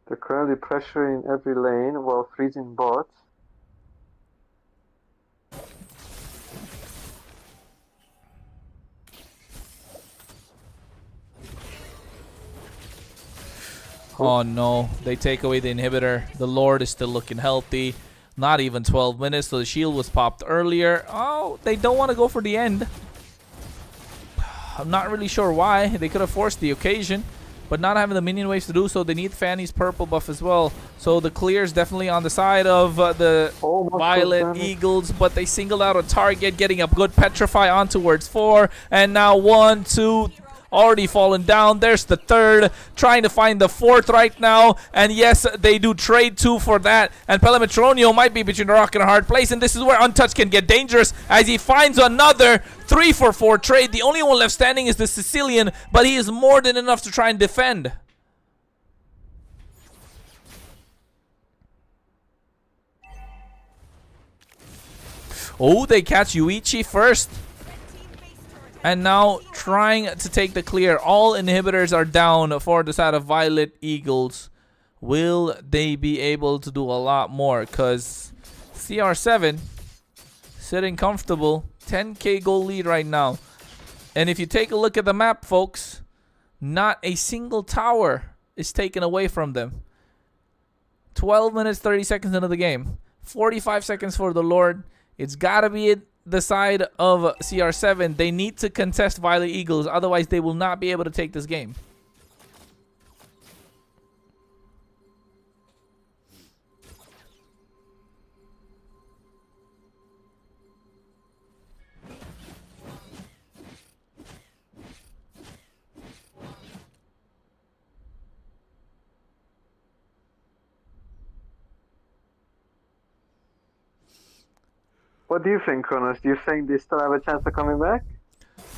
They're currently pressuring every lane while freezing bots. Oh no, they take away the inhibitor. The Lord is still looking healthy. Not even 12 minutes, so the shield was popped earlier. Oh, they don't want to go for the end. I'm not really sure why. They could have forced the occasion, but not having the minion waves to do so, they need Fanny's purple buff as well. So the clear is definitely on the side of the Violet Eagles, but they singled out a target, getting a good Petrify on towards 4. And now 1, 2, already fallen down. There's the third, trying to find the fourth right now. And yes, they do trade 2 for that. And Pelemetronio might be between a rock and a hard place. And this is where Untouched can get dangerous as he finds another 3-for-4 trade. The only one left standing is the Sicilian, but he is more than enough to try and defend. Oh, they catch Yuichi first. And now trying to take the clear. All inhibitors are down for the side of Violet Eagles. Will they be able to do a lot more? Because CR7 sitting comfortable. 10k goal lead right now. And if you take a look at the map, folks, not a single tower is taken away from them. 12 minutes, 30 seconds into the game. 45 seconds for the Lord. It's got to be the side of CR7. They need to contest Violet Eagles, otherwise they will not be able to take this game. What do you think, Kronos? Do you think they still have a chance of coming back?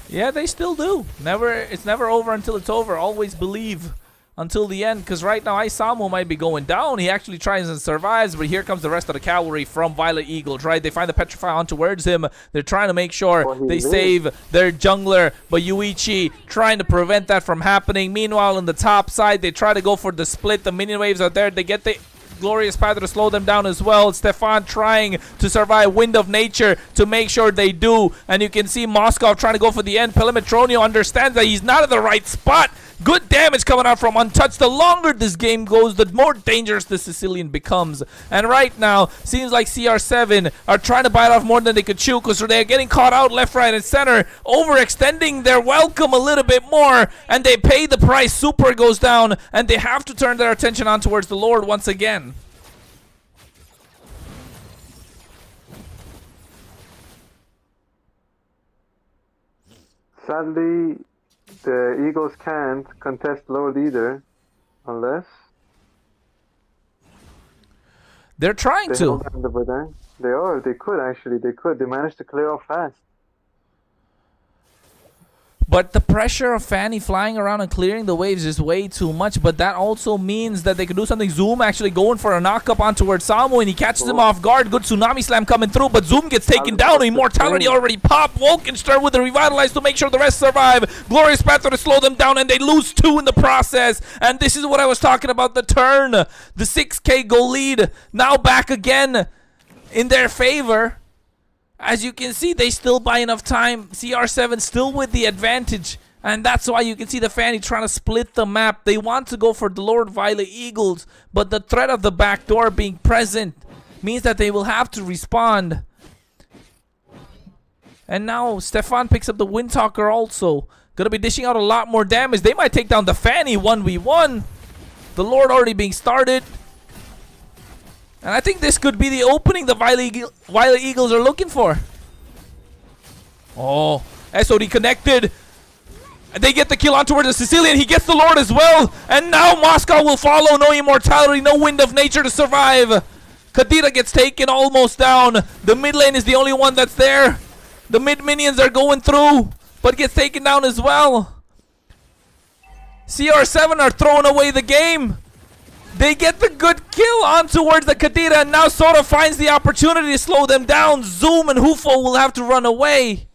Yeah, they still do. It's never over until it's over. Always believe until the end, because right now Isamu might be going down. He actually tries and survives, but here comes the rest of the cavalry from Violet Eagles, right? They find the Petrify on towards him. They're trying to make sure they save their jungler, but Yuichi trying to prevent that from happening. Meanwhile, on the top side, they try to go for the split. The minion waves are there. They get the Glorious Path to slow them down as well. Stefan trying to survive Wind of Nature to make sure they do. And you can see Moscow trying to go for the end. Pelimetronio understands that he's not in the right spot. Good damage coming out from Untouched. The longer this game goes, the more dangerous the Sicilian becomes. And right now, seems like CR7 are trying to bite off more than they could chew, because they're getting caught out left, right, and center, overextending their welcome a little bit more, and they pay the price. Super goes down, and they have to turn their attention on towards the Lord once again. Sadly, the Eagles can't contest Lord either, unless they're trying they to. hold on the Badang. They are. They could actually. They could. They managed to clear off fast. But the pressure of Fanny flying around and clearing the waves is way too much. But that also means that they can do something. Zoom actually going for a knock-up on towards Samu, and he catches him off guard. Good Tsunami Slam coming through, but Zoom gets taken down. Immortality already popped. Wolkenstern with the Revitalize to make sure the rest survive. Glorious Panther to slow them down, and they lose 2 in the process. And this is what I was talking about, the turn. The 6K goal lead now back again in their favor. As you can see, they still buy enough time. CR7 still with the advantage. And that's why you can see the Fanny trying to split the map. They want to go for the Lord Violet Eagles, but the threat of the back door being present means that they will have to respond. And now Stefan picks up the Windtalker also. Gonna be dishing out a lot more damage. They might take down the Fanny 1v1. The Lord already being started. And I think this could be the opening the Violet Eagles are looking for. Oh, SOD connected. And they get the kill on towards the Sicilian. He gets the Lord as well. And now Moscow will follow. No immortality, no Wind of Nature to survive. Kadira gets taken almost down. The mid lane is the only one that's there. The mid minions are going through, but gets taken down as well. CR7 are throwing away the game. They get the good kill on towards the Kadira, and now Sora finds the opportunity to slow them down. Zoom and Hufo will have to run away.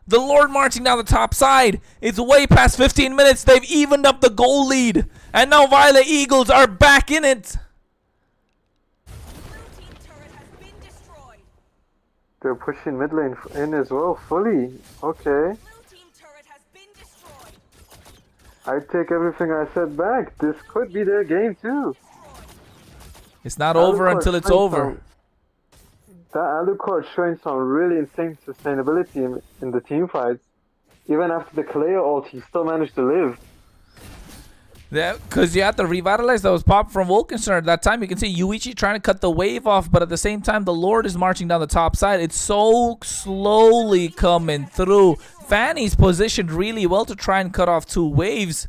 The Lord marching down the top side. It's way past 15 minutes. They've evened up the goal lead. And now Violet Eagles are back in it. They're pushing mid lane in as well, fully. Okay. I take everything I said back. This could be their game too. It's not over until it's over. That Alucard showing some really insane sustainability in the team fights. Even after the Kaleo ult, he still managed to live. Yeah, because you had the Revitalize that was popped from Wolkenstern at that time. You can see Yuichi trying to cut the wave off, but at the same time, the Lord is marching down the top side. It's so slowly coming through. Fanny's positioned really well to try and cut off 2 waves,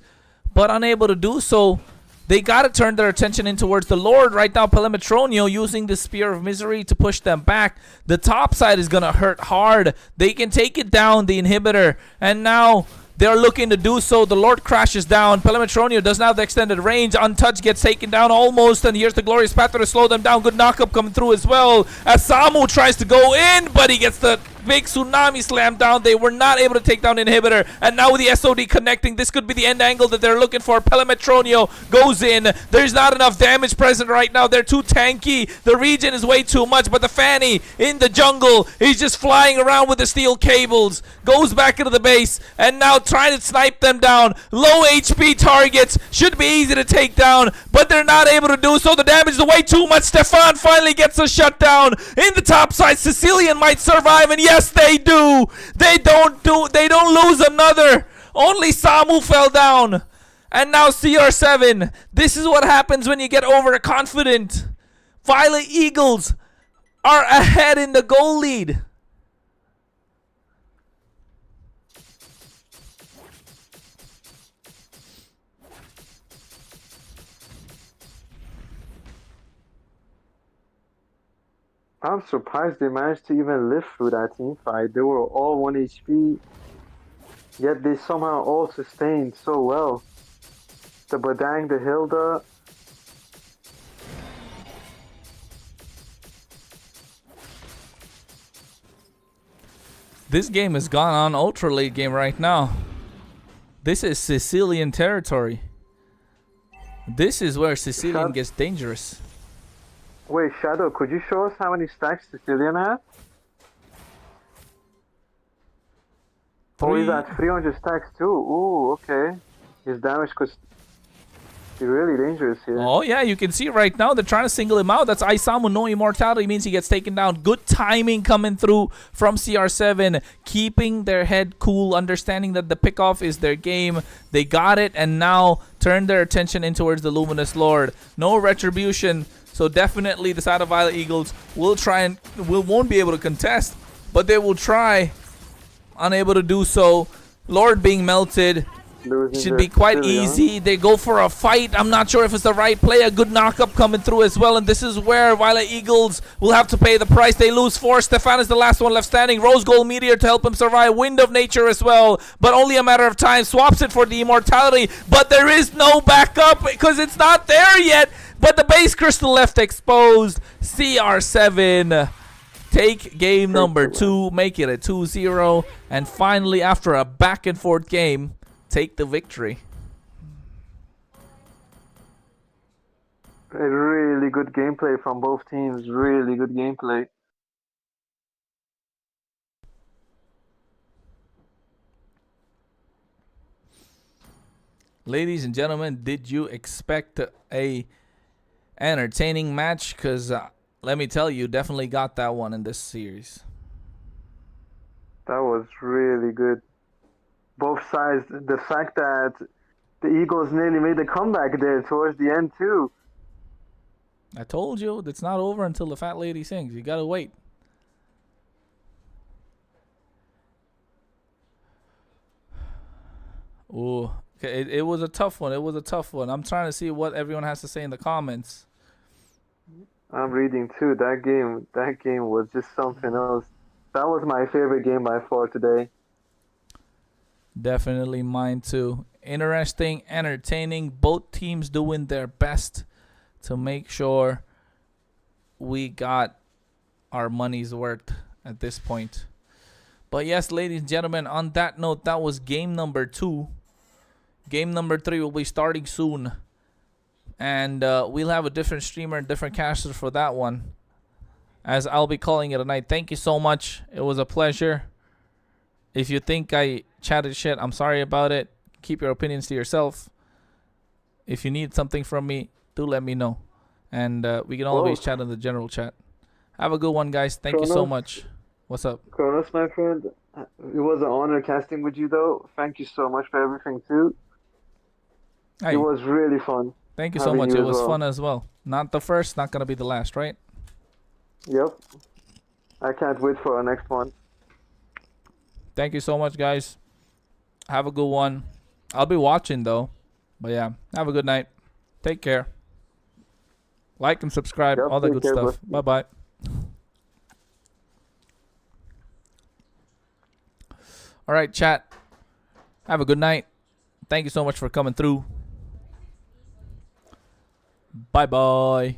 but unable to do so. They got to turn their attention in towards the Lord. Right now, Pelimetronio using the Spear of Misery to push them back. The top side is going to hurt hard. They can take it down, the inhibitor. And now they're looking to do so. The Lord crashes down. Pelimetronio doesn't have the extended range. Untouched gets taken down almost. And here's the Glorious Path to slow them down. Good knockup coming through as well. As Samu tries to go in, but he gets the big Tsunami Slam down. They were not able to take down Inhibitor. And now with the SOD connecting, this could be the end angle that they're looking for. Pelimetronio goes in. There's not enough damage present right now. They're too tanky. The regen is way too much. But the Fanny in the jungle, he's just flying around with the steel cables. Goes back into the base. And now trying to snipe them down. Low HP targets. Should be easy to take down. But they're not able to do so. The damage is way too much. Stefan finally gets a shutdown. In the top side, Sicilian might survive. And yes, they do. They don't lose another. Only Samu fell down. And now CR7. This is what happens when you get overconfident. Violet Eagles are ahead in the goal lead. I'm surprised they managed to even live through that team fight. They were all 1 HP, yet they somehow all sustained so well. The Badang, the Hilda. This game has gone on ultra late game right now. This is Sicilian territory. This is where Sicilian gets dangerous. Wait, Shadow, could you show us how many stacks Sicilian had? Oh, he's at 300 stacks too. Ooh, okay. His damage could be really dangerous here. Oh, yeah, you can see right now they're trying to single him out. That's Isamu, no immortality, means he gets taken down. Good timing coming through from CR7, keeping their head cool, understanding that the pickoff is their game. They got it, and now turn their attention in towards the Luminous Lord. No retribution, so definitely the side of Violet Eagles will try and won't be able to contest, but they will try. Unable to do so. Lord being melted. Should be quite easy. They go for a fight. I'm not sure if it's the right play. A good knockup coming through as well. And this is where Violet Eagles will have to pay the price. They lose 4. Stefan is the last one left standing. Rose Gold Meteor to help him survive. Wind of Nature as well. But only a matter of time. Swaps it for the immortality. But there is no backup because it's not there yet. But the base crystal left exposed. CR7 take game number 2. Make it a 2-0. And finally, after a back and forth game, take the victory. A really good gameplay from both teams. Really good gameplay. Ladies and gentlemen, did you expect a entertaining match? Because let me tell you, definitely got that one in this series. That was really good. Both sides, the fact that the Eagles nearly made a comeback there towards the end too. I told you, it's not over until the fat lady sings. You gotta wait. Ooh, okay, it was a tough one. It was a tough one. I'm trying to see what everyone has to say in the comments. I'm reading too. That game was just something else. That was my favorite game by far today. Definitely mine too. Interesting, entertaining. Both teams doing their best to make sure we got our money's worth at this point. But yes, ladies and gentlemen, on that note, that was game number 2. Game number 3 will be starting soon. And we'll have a different streamer and different caster for that one, as I'll be calling it a night. Thank you so much. It was a pleasure. If you think I chatted shit, I'm sorry about it. Keep your opinions to yourself. If you need something from me, do let me know. And we can always chat in the general chat. Have a good one, guys. Thank you so much. What's up? Kronos, my friend, it was an honor casting with you, though. Thank you so much for everything, too. Hey, it was really fun. Thank you so much. It was fun as well. Not the first, not going to be the last, right? Yep. I can't wait for our next one. Thank you so much, guys. Have a good one. I'll be watching, though. But yeah, have a good night. Take care. Like and subscribe. Yep, all that good care, stuff. Bye-bye. All right, chat. Have a good night. Thank you so much for coming through. Bye-bye.